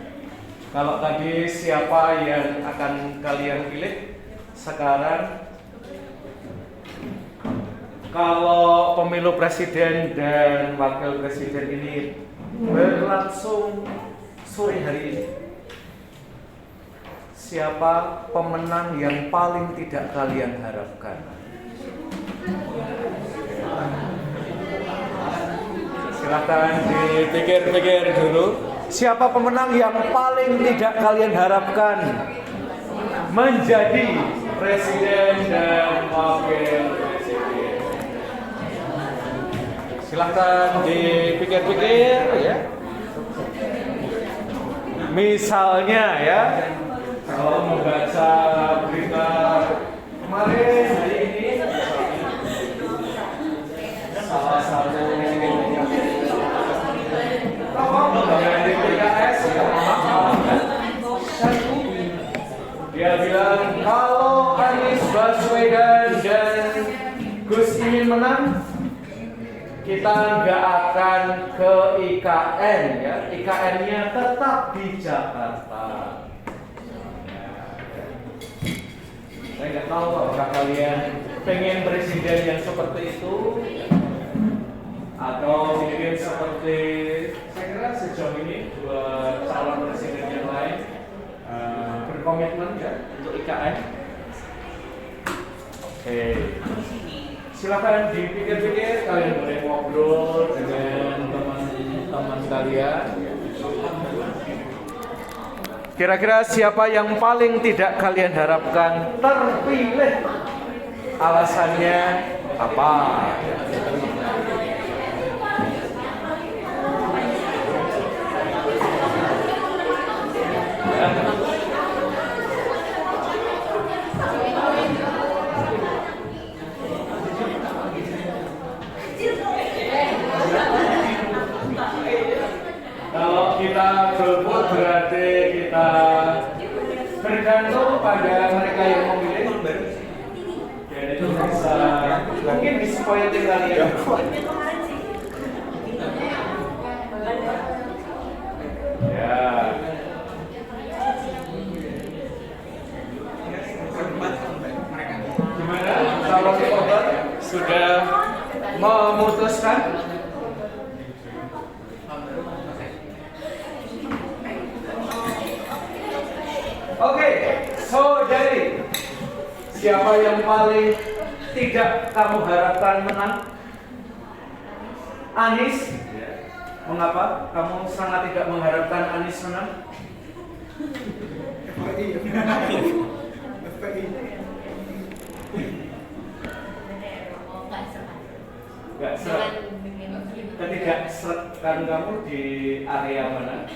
Kalau tadi siapa yang akan kalian pilih, sekarang kalau pemilu presiden dan wakil presiden ini berlangsung sore hari ini, siapa pemenang yang paling tidak kalian harapkan? Silakan dipikir-pikir dulu. Siapa pemenang yang paling tidak kalian harapkan menjadi presiden dan wakil presiden? Silahkan dipikir-pikir ya. Misalnya ya, kalau membaca berita kemarin hari ini, salah satu dari PKS dia bilang kalau Anies Baswedan dan Gus Imin menang, kita nggak akan ke IKN ya, IKN-nya tetap di Jakarta. Saya nggak tahu apakah kalian pengen presiden yang seperti itu atau ingin seperti, saya kira sejauh ini dua calon presiden yang lain berkomitmen ya untuk IKN. Oke. Silakan dipikir-pikir, kalian boleh ngobrol dengan teman-teman kalian. Kira-kira siapa yang paling tidak kalian harapkan terpilih? Alasannya apa? itu bisa mungkin disappointing kalian. Ya. Gimana? Calon voter sudah memutuskan? Oke, so jadi siapa yang paling tidak kamu harapkan menang? Anies. Mengapa kamu sangat tidak mengharapkan Anies menang? FPI. Gak seret. Ketidakseratan kamu di area mana?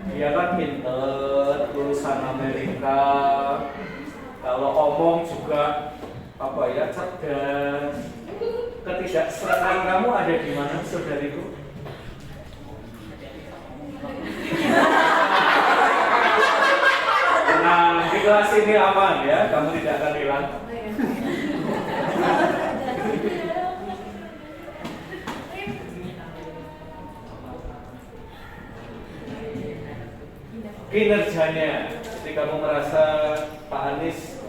Dia kan pinter, lulusan Amerika. Kalau omong juga apa ya, cerdas. Ketidakseratan kamu ada di mana, saudariku? Nah, di kelas ini aman ya, kamu tidak akan hilang. Kinerjanya, ketika kamu merasa Pak Anies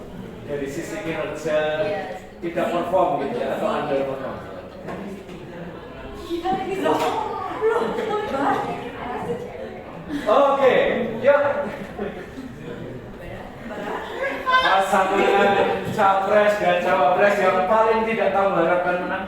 dari sisi kinerja tidak perform gitu ya, atau underperform? Oke, yuk. Pasangan capres dan cawapres yang paling tidak kamu harapkan menang?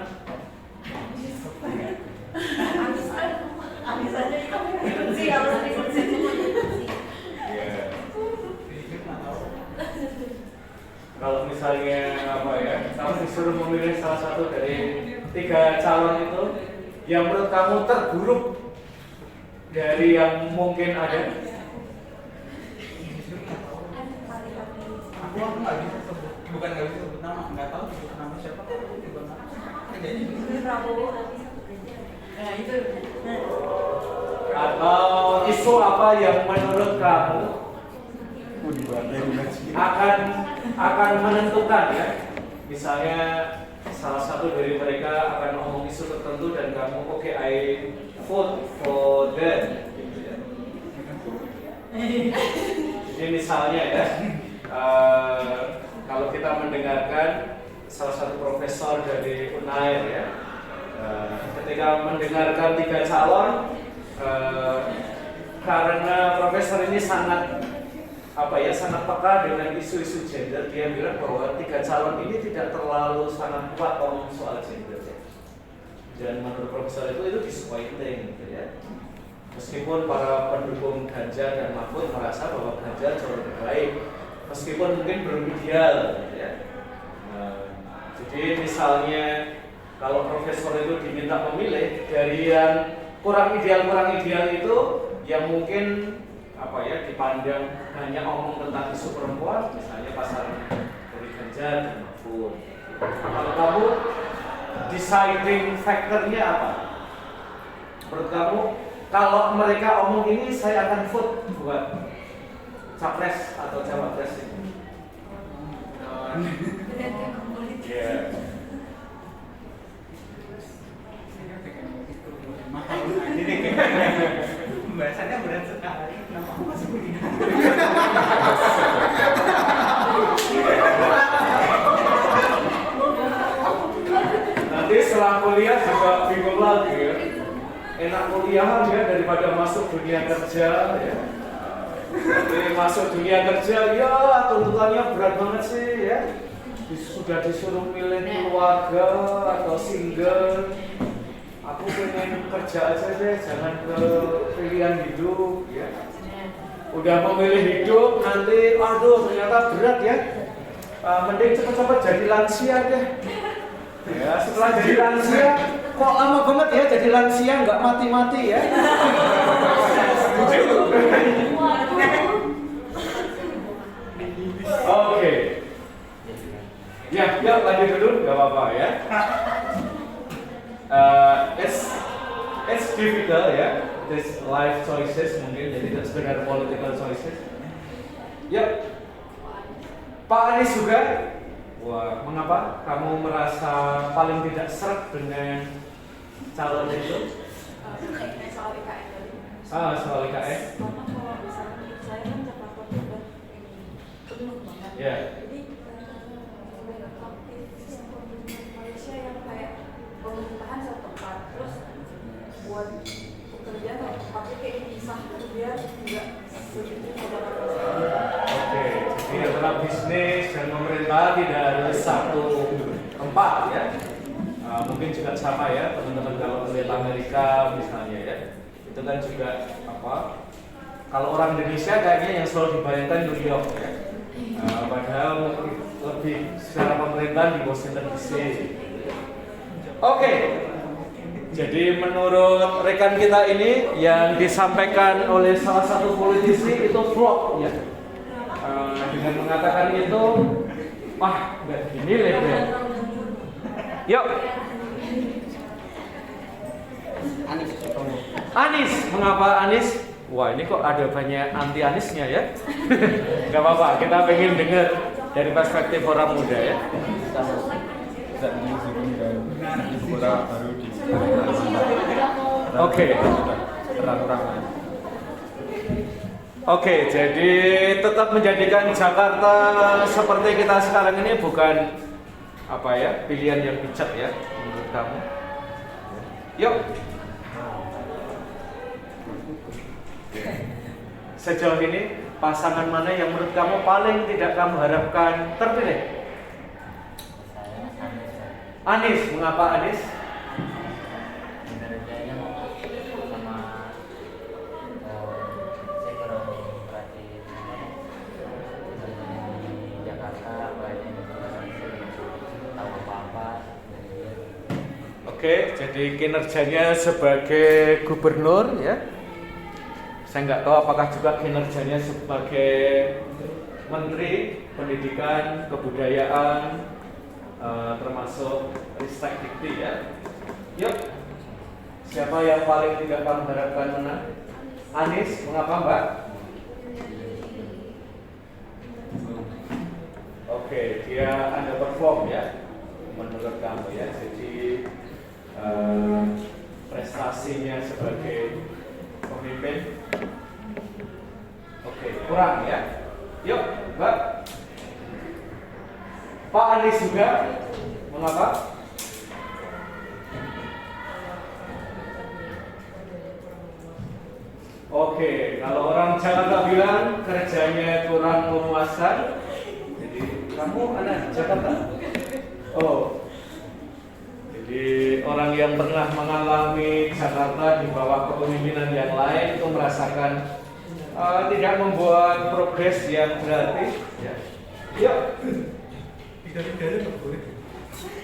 Kalau misalnya apa ya, kamu disuruh memilih salah satu dari 3 calon itu yang menurut kamu terburuk dari yang mungkin ada? Aku nggak bisa sebut, bukan nggak bisa sebut nama, nggak tahu sebut nama siapa. Nah itu. Atau isu apa yang menurut kamu akan menentukan ya? Misalnya salah satu dari mereka akan ngomong isu tertentu dan kamu oke, I vote for them gitu ya. Jadi misalnya ya, kalau kita mendengarkan salah satu profesor dari Unair ya, ketika mendengarkan 3 calon, karena profesor ini sangat sangat peka dengan isu-isu gender, dia bilang bahwa 3 calon ini tidak terlalu sangat kuat ngomong soal gender ya. Dan menurut profesor itu disappointing gitu ya. Meskipun para pendukung Ganjar dan Mahfud merasa bahwa Ganjar jauh lebih baik, meskipun mungkin belum ideal gitu ya. Jadi misalnya kalau profesor itu diminta memilih dari yang kurang ideal itu yang mungkin dipandang hanya omong tentang isu perempuan, misalnya pasangan dari Ganjar dan Mahfud. Kalau kamu deciding factornya apa? Menurut kamu kalau mereka omong ini saya akan vote buat capres atau cawapres ini? Yeah. Pembahasannya berat sekali. Kenapa aku masuk begini? Nanti setelah kuliah juga bingung lagi ya. Enak kuliahan ya daripada masuk dunia kerja ya. Nanti masuk dunia kerja ya tuntutannya berat banget sih ya. Sudah disuruh milih keluarga atau single. Aku pengen kerja aja deh, jangan ke pilihan hidup ya. Udah memilih hidup nanti ternyata berat ya. Mending cepet-cepet jadi lansia deh. Ya, setelah jadi lansia kok lama banget ya jadi lansia, nggak mati-mati ya. Oke. Ya, lanjut dulu, nggak apa-apa ya. It's difficult ya, this life choices mungkin jadi sekedar political choices. Ya, Pak Anies juga Wah, mengapa kamu merasa paling tidak seret dengan calon itu? Soal IKN tadi. Soal IKN. Sama kalau misalnya saya kan Jakarta udah penuh banget. Ya. Jadi banyak aktivis pemerintah Malaysia yang kayak pemerintahan satu tempat, terus buat pekerjaan satu tempatnya kayak dipisah biar nggak begitu Jakarta. Oke, jadi antara bisnis dan pemerintah tidak harus satu tempat ya. Mungkin juga sama ya teman-teman kalau melihat Amerika misalnya ya, itu kan juga apa? Kalau orang Indonesia kayaknya yang selalu dibayangkan New York ya. Padahal lebih secara pemerintahan di Washington DC. Oke. Jadi menurut rekan kita ini yang disampaikan oleh salah satu politisi itu vlog ya. Dengan mengatakan itu, wah nggak gini level. Yuk. Anies, mengapa Anies? Wah ini kok ada banyak anti Aniesnya ya? Gak apa-apa, kita pengen dengar dari perspektif orang muda ya. Oke, jadi tetap menjadikan Jakarta seperti kita sekarang ini bukan apa ya pilihan yang bijak ya menurut kamu. Yuk. Sejauh ini pasangan mana yang menurut kamu paling tidak kamu harapkan terpilih? Anies, mengapa Anies? Kinerjanya sama saya kurang perhatiin di Jakarta banyak tahu apa-apa. Oke, jadi kinerjanya sebagai gubernur ya. Saya nggak tahu apakah juga kinerjanya sebagai Menteri Pendidikan, Kebudayaan, termasuk Ristek Dikti ya. Yuk, siapa yang paling tidak kamu harapkan menang? Anies, mengapa Mbak? Oke, dia underperform ya, menurut kamu ya. Jadi prestasinya sebagai pemimpin, oke, kurang ya. Yuk, Mbak. Pak Anies juga, mengapa? Oke, kalau orang Jakarta bilang kerjanya kurang memuaskan, jadi kamu anak Jakarta. Oh, jadi orang yang pernah mengalami Jakarta di bawah kepemimpinan yang lain itu merasakan tidak membuat progres yang berarti. Ya. Yuk. Tiga-tiganya nggak boleh.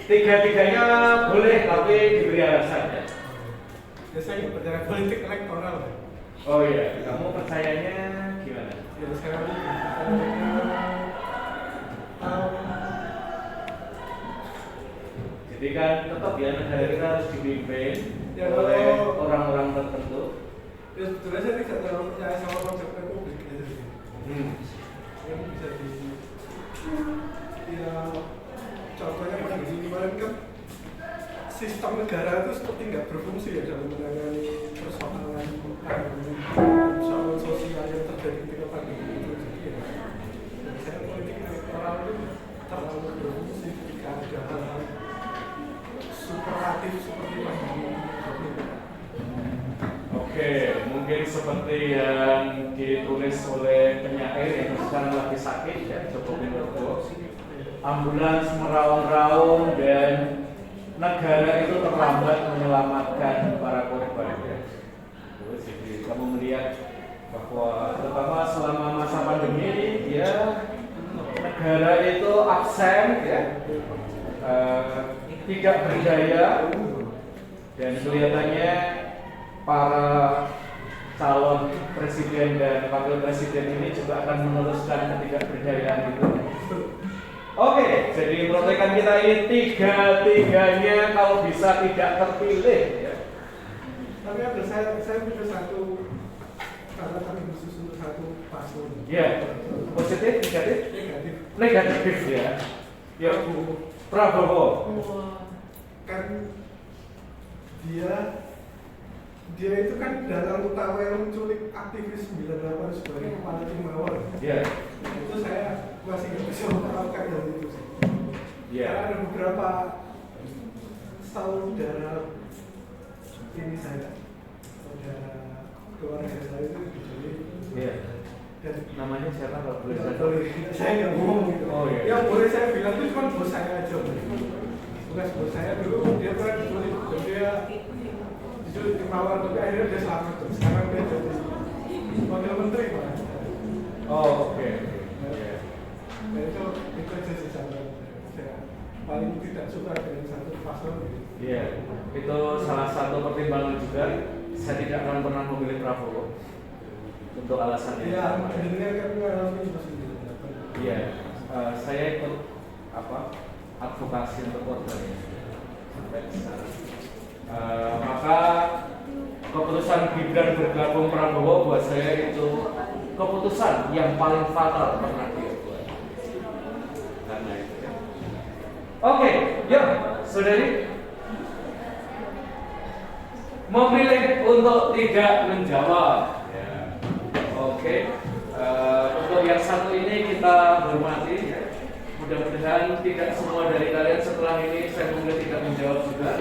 Tiga-tiganya boleh, tapi diberi alasan ya. Biasanya berbicara politik elektoral. Oh iya, kamu percayanya gimana? Ya sekarang Jadi kan tetap ya negara kita harus dipimpin ya, oleh orang-orang tertentu. ya sebetulnya saya tidak terlalu percaya sama konsep republik ya. Yang bisa di ya contohnya pada di sini kemarin kan sistem negara itu seperti nggak berfungsi ya dalam menangani persoalan sosial yang terjadi ketika pandemi itu. Jadi ya, saya politik elektoral itu terlalu berfungsi ketika ada hal-hal superatif seperti pandemi. Oke, mungkin seperti yang ditulis oleh penyair yang sekarang lagi sakit ya, Joko Widodo. Ambulans meraung-raung dan negara itu terlambat menyelamatkan para korban ya. Terus jadi kamu melihat bahwa terutama selama masa pandemi ya negara itu absen ya, tidak berdaya, dan kelihatannya para calon presiden dan wakil presiden ini juga akan meneruskan ketidakberdayaan itu. Oke, jadi menurut rekan kita ini tiga-tiganya kalau bisa tidak terpilih ya. Tapi ada saya punya satu karena kami khusus untuk satu paslon. Ya, positif, negatif? Negatif. Negatif ya. Ya, Prabowo. Kan dia itu kan dalang utama yang menculik aktivis 98 sebagai kepala tim mawar. Iya. Itu saya masih nggak bisa menerapkan hal itu sih. Iya. Karena ada beberapa saudara ini saya, saudara keluarga saya itu diculik. Iya. Dan Namanya siapa kalau boleh nggak tahu? boleh, saya nggak ngomong gitu. Oh, iya. Yang boleh saya bilang itu cuma bos saya aja. Bekas bos saya dulu dia pernah diculik, dan dia diculik di mawar, tapi akhirnya dia selamat. Sekarang dia jadi wakil menteri Pak. Oh, oke. Iya. Nah, itu aja sih saya paling tidak suka dengan satu pasal gitu. Iya. Itu salah satu pertimbangan juga. Saya tidak akan pernah memilih Prabowo untuk alasan yang Iya, sama. dengan kami mengalami itu sendiri. Iya. Saya ikut advokasi untuk korban sampai sekarang. Maka keputusan Gibran bergabung Prabowo buat saya itu keputusan yang paling fatal pernah dia buat. Karena itu ya. Oke, yuk saudari. Memilih untuk tidak menjawab. Ya. Oke. Untuk yang satu ini kita hormati ya. Mudah-mudahan tidak semua dari kalian setelah ini saya mungkin tidak menjawab juga.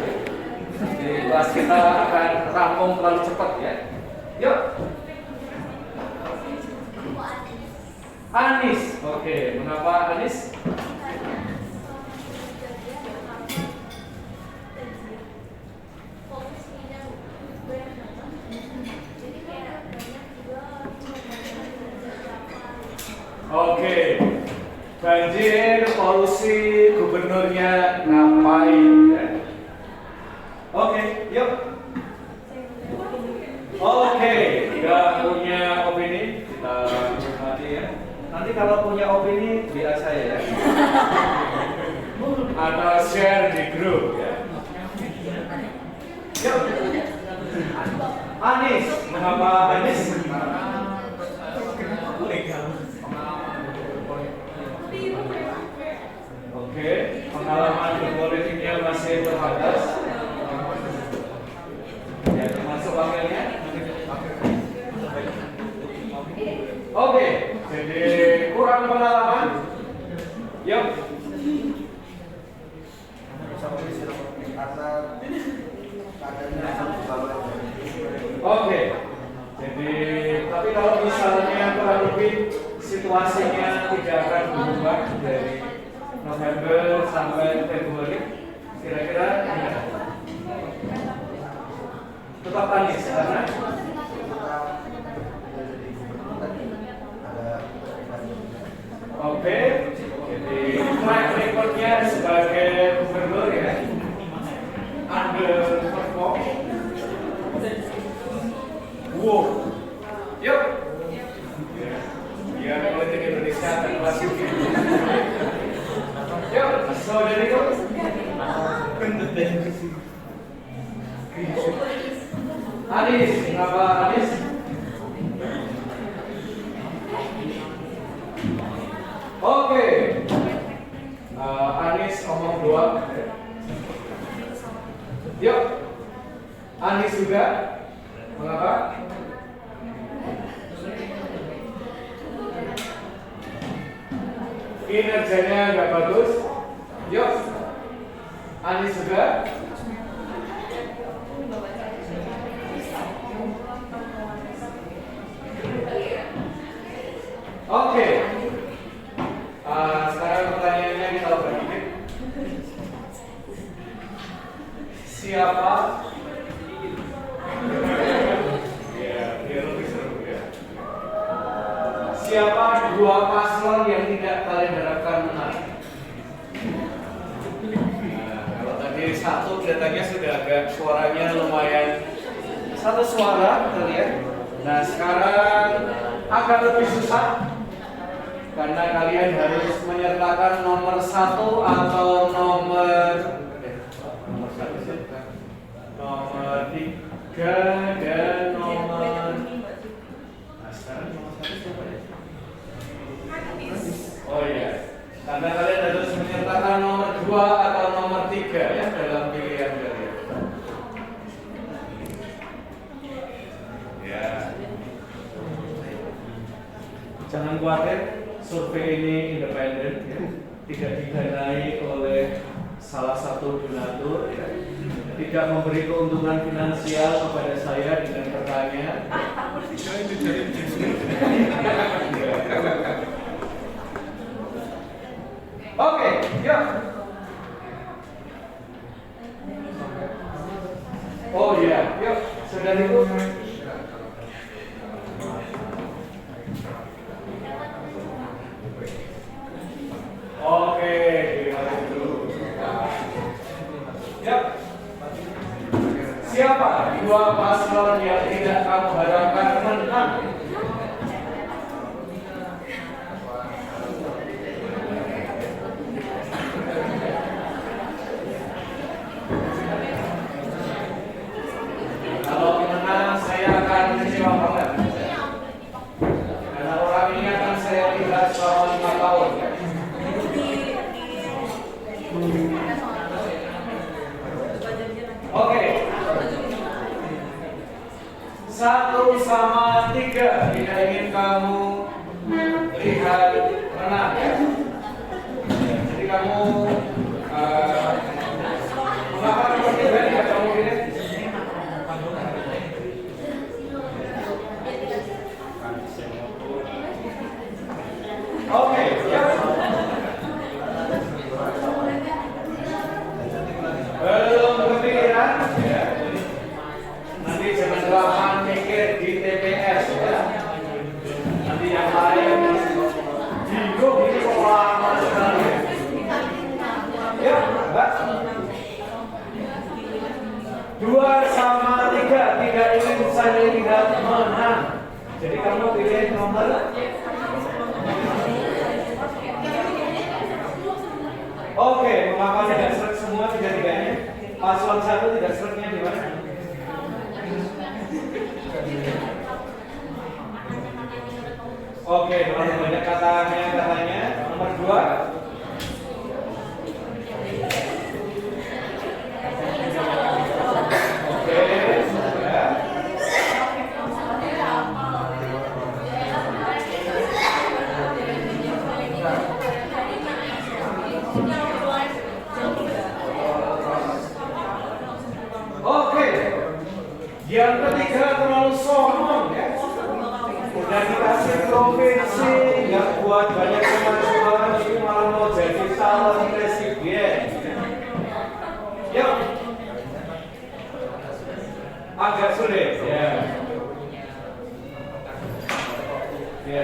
Jadi kelas kita akan rampung terlalu cepat ya. Yuk. Anies. Oke, mengapa Anies? Oke. Banjir, polusi, gubernurnya ngapain ya? Oke, yuk. Oke, nggak punya opini, kita hormati ya. Nanti kalau punya opini, biar saya ya. Atau share di grup ya. Yuk. Anies, mengapa Anies? Oke, pengalaman berpolitiknya masih terbatas. Ya, termasuk wakilnya. Oke, jadi kurang pengalaman. Yuk. Oke, jadi tapi kalau misalnya kurang lebih situasinya tidak akan berubah dari November sampai Februari, kira-kira tetap Anies karena oke, jadi track recordnya sebagai gubernur ya underperform. Wow, yuk, biar politik Indonesia terkelas juga. Yuk, saudariku. Anies, kenapa Anies? Oke, Anies omong doang. Yuk, Anies juga. Mengapa? Kinerjanya nggak bagus. Yuk, Anies juga. Oke. Sekarang pertanyaannya kita bagi. Siapa? Ya, biar lebih seru ya. Siapa dua paslon yang tidak kalian harapkan menang? Kalau tadi satu kelihatannya sudah agak suaranya lumayan satu suara terlihat. Nah sekarang agak lebih susah karena kalian harus menyertakan nomor 1 atau nomor 3 dan nomor. Nah sekarang nomor 1 siapa ya? Oh iya, karena kalian harus menyertakan jangan khawatir, survei ini independen, ya. Tidak didanai oleh salah satu donatur, ya. Tidak memberi keuntungan finansial kepada saya dengan pertanyaan. Oke, yuk. Oh iya, yuk. Sudah itu. Oke, dimulai dulu. Yuk. Siapa dua paslon yang tidak kamu harapkan menang? Kalau menang, saya akan kecewa banget. Karena orang ini akan saya lihat selama 5 tahun. Oke. 1 sama 3 tidak ingin kamu lihat menang, ya. Jadi kamu mengapa nomor 3 tidak kamu pilih? Oke, ya. Belum kepikiran, ya. Nanti jangan lama mikir di TPS, ya. Nanti yang lain bingung ini kok lama sekali. Ya, Mbak. 2 sama 3 tidak ingin saya lihat menang. Jadi kamu pilih nomor. Oke, mengapa tidak seret semua 3-3-nya? Paslon 1 tidak seretnya di mana? Oke, terlalu banyak katanya. Nomor 2. Oke, ya. Oke, yang ketiga terlalu sombong, ya. Udah dikasih provinsi, nggak buat banyak kemajuan, ini malah mau jadi calon presiden. Yuk, agak sulit, ya. Ya.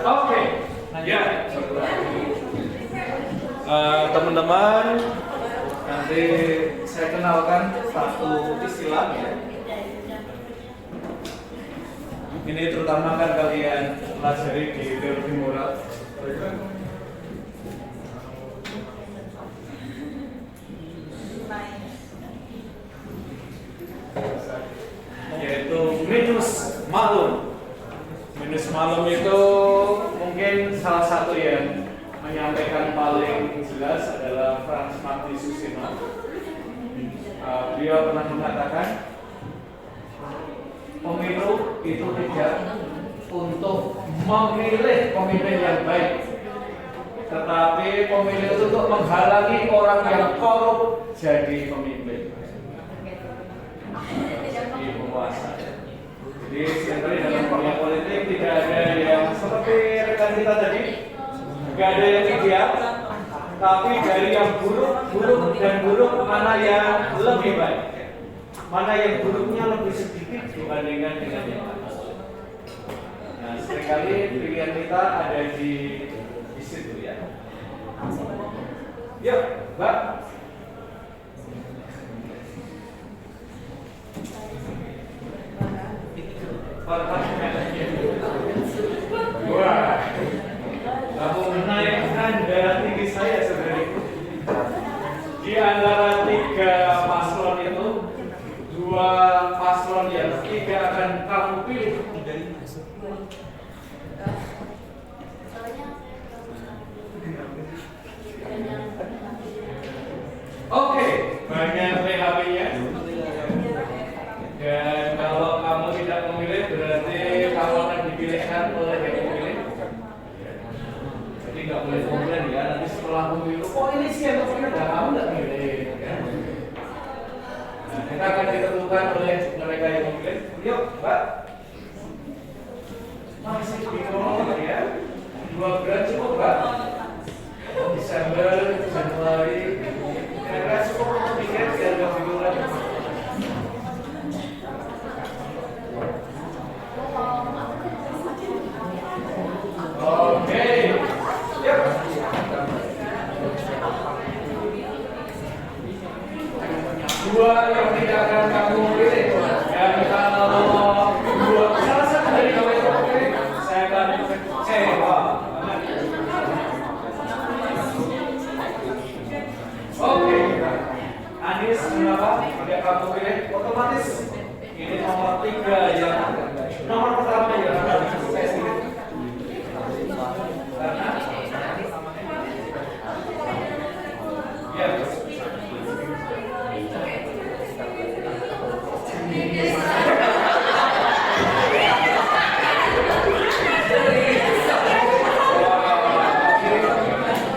Oke, ya. Teman-teman, nanti saya kenalkan satu istilah, ya. Ini terutama kan kalian pelajari di teologi moral, yaitu minus malum. Minus malum itu mungkin salah satu yang menyampaikan paling jelas adalah Frans Mati Susino. Beliau pernah mengatakan pemilu itu tidak untuk memilih pemimpin yang baik, tetapi pemilu itu untuk menghalangi orang yang korup jadi pemimpin, jadi penguasa. Jadi sebenarnya dalam dunia politik tidak ada yang seperti rekan kita tadi, tidak ada yang ideal, tapi dari yang buruk dan buruk mana yang lebih baik, mana yang buruknya lebih sedikit dibandingkan dengan yang lain. Nah, seringkali pilihan kita ada di situ, ya. Yuk, Mbak. Wah. Di antara 3 paslon itu, 2 paslon yang ketiga akan kamu pilih. Oke, banyak PHP-nya. Dan kalau kamu tidak memilih, berarti kamu akan dipilihkan oleh yang memilih. Jadi nggak boleh komplain ya. Nanti setelah pemilu, oh ini sih yang memilih, kamu nggak milih. Ya. Nah, kita akan ditentukan oleh mereka yang memilih. Yuk, Mbak. Masih bingung ya? 2 bulan cukup, Mbak? Desember, Januari, kira-kira cukup untuk mikir biar nggak bingung lagi. Oke, yuk. 2 yang tidak akan kamu pilih. Dan kalau 2 salah satu dari kamu itu pilih, saya akan kecewa. Oke, Anies kenapa tidak kamu pilih? Otomatis ini nomor 3 yang nomor pertama yang akan saya pilih. Karena ya.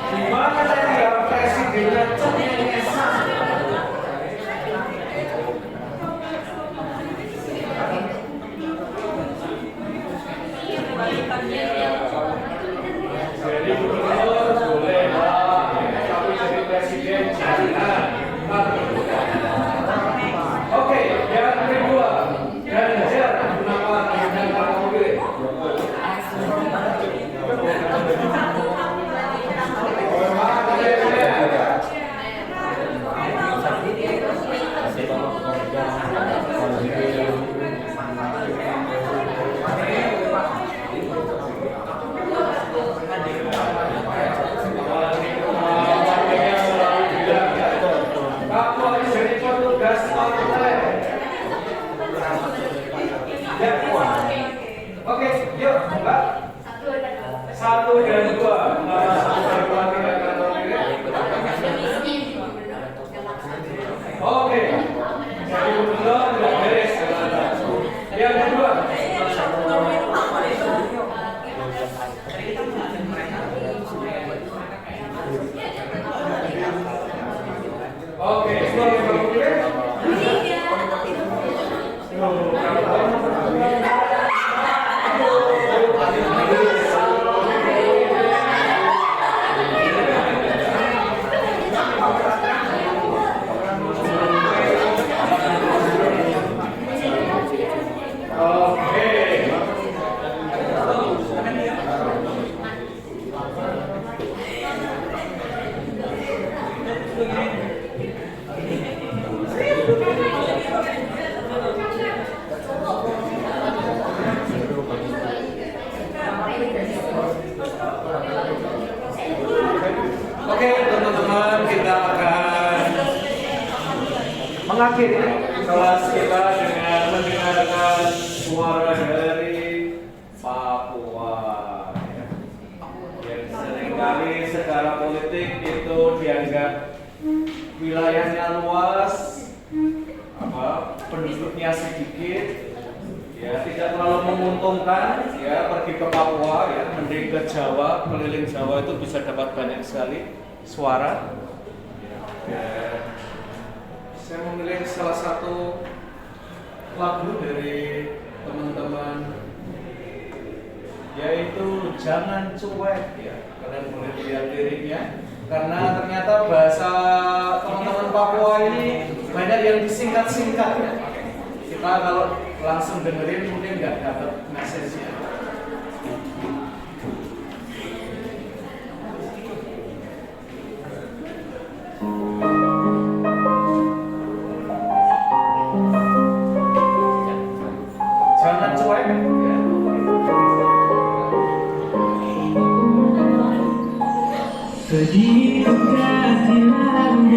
Gimana tadi ya presidennya jadi gubernur boleh lah, tapi jadi presiden jangan. Oke, yang kedua, Ganjar kenapa kamu pilih? Oke, yuk, Mbak. 1 dan 2. Oke, jadi gubernur tidak beres. Yang kedua. Oke, semua yang kamu pilih. Oke, teman-teman, kita akan mengakhiri kelas kita dengan mendengarkan suara dari Papua. Yang seringkali secara politik itu dianggap wilayahnya luas, penduduknya sedikit, ya tidak terlalu menguntungkan ya pergi ke Papua ya, mending ke Jawa, keliling Jawa itu bisa dapat banyak sekali suara. Ya, saya memilih salah satu lagu dari teman-teman yaitu Jangan Cuek ya, kalian boleh lihat liriknya karena ternyata bahasa teman-teman Papua ini banyak yang disingkat-singkat ya. Kita kalau langsung dengerin mungkin nggak dapat message-nya. Jangan cuek ya. Begitu kasihan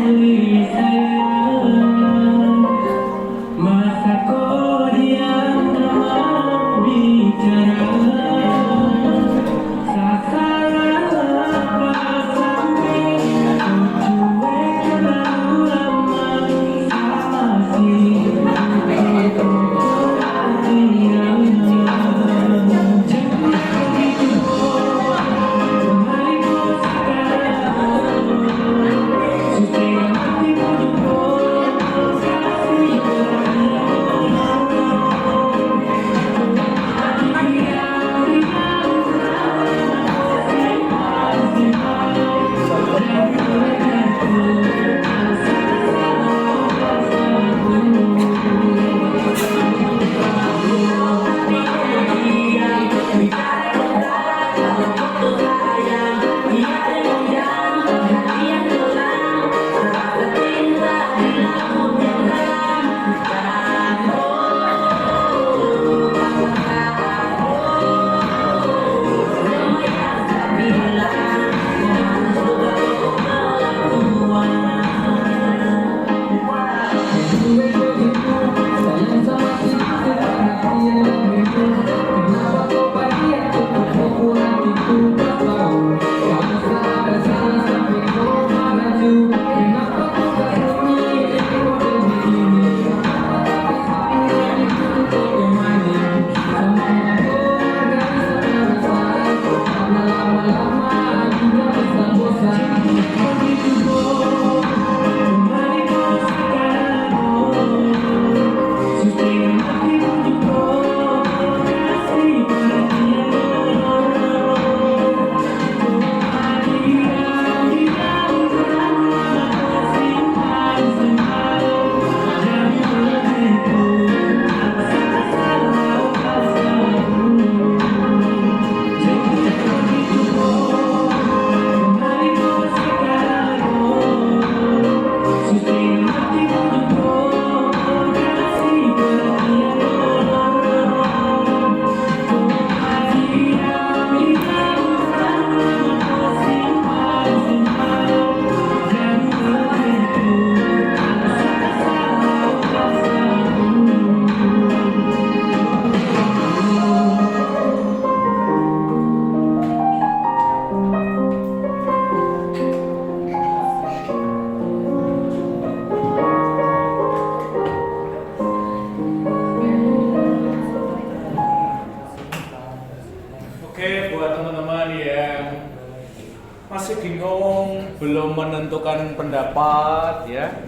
belum menentukan pendapat ya,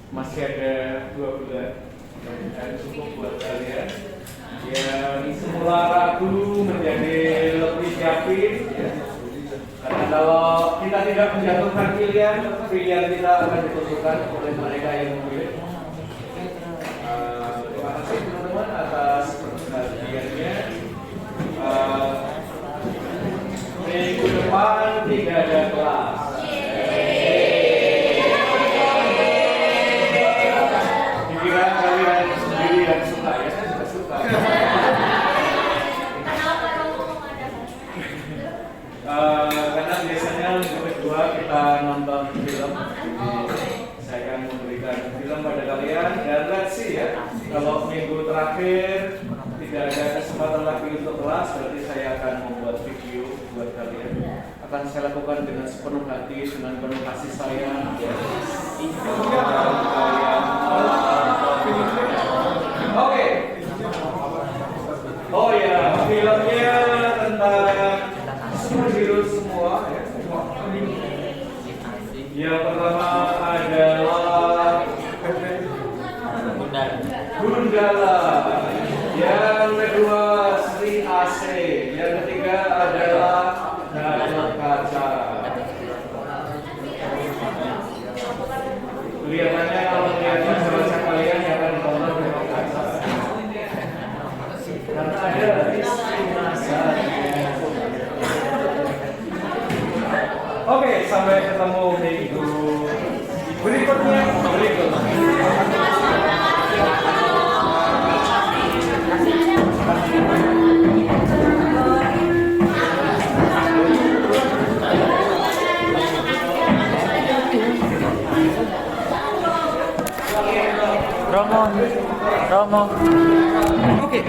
masih ada 2 bulan dan cukup buat kalian yang semula ragu menjadi lebih yakin ya. Karena kalau kita tidak menjatuhkan pilihan kita akan ditentukan oleh mereka yang memilih. Terima kasih teman-teman atas perhatiannya. Minggu depan tidak ada kelas. Dikira kalian sendiri yang suka ya, saya juga suka. Karena biasanya minggu kedua kita nonton film. Saya akan memberikan film pada kalian dan let's see ya. Kalau minggu terakhir tidak ada kesempatan lagi untuk kelas, berarti saya akan membuat video buat kalian. Akan saya lakukan dengan sepenuh hati, dengan penuh kasih sayang. Ya. Oke. Oh ya, filmnya tentang superhero semua ya. Yang pertama adalah Gundala. Yang kedua Sri AC. Yang ketiga adalah Gatot Kaca. Kelihatannya kalau melihat baca kalian yang akan ditonton Gatot Kaca. Karena ada diskriminasi. Oke, sampai ketemu minggu berikutnya. Romo. Oke.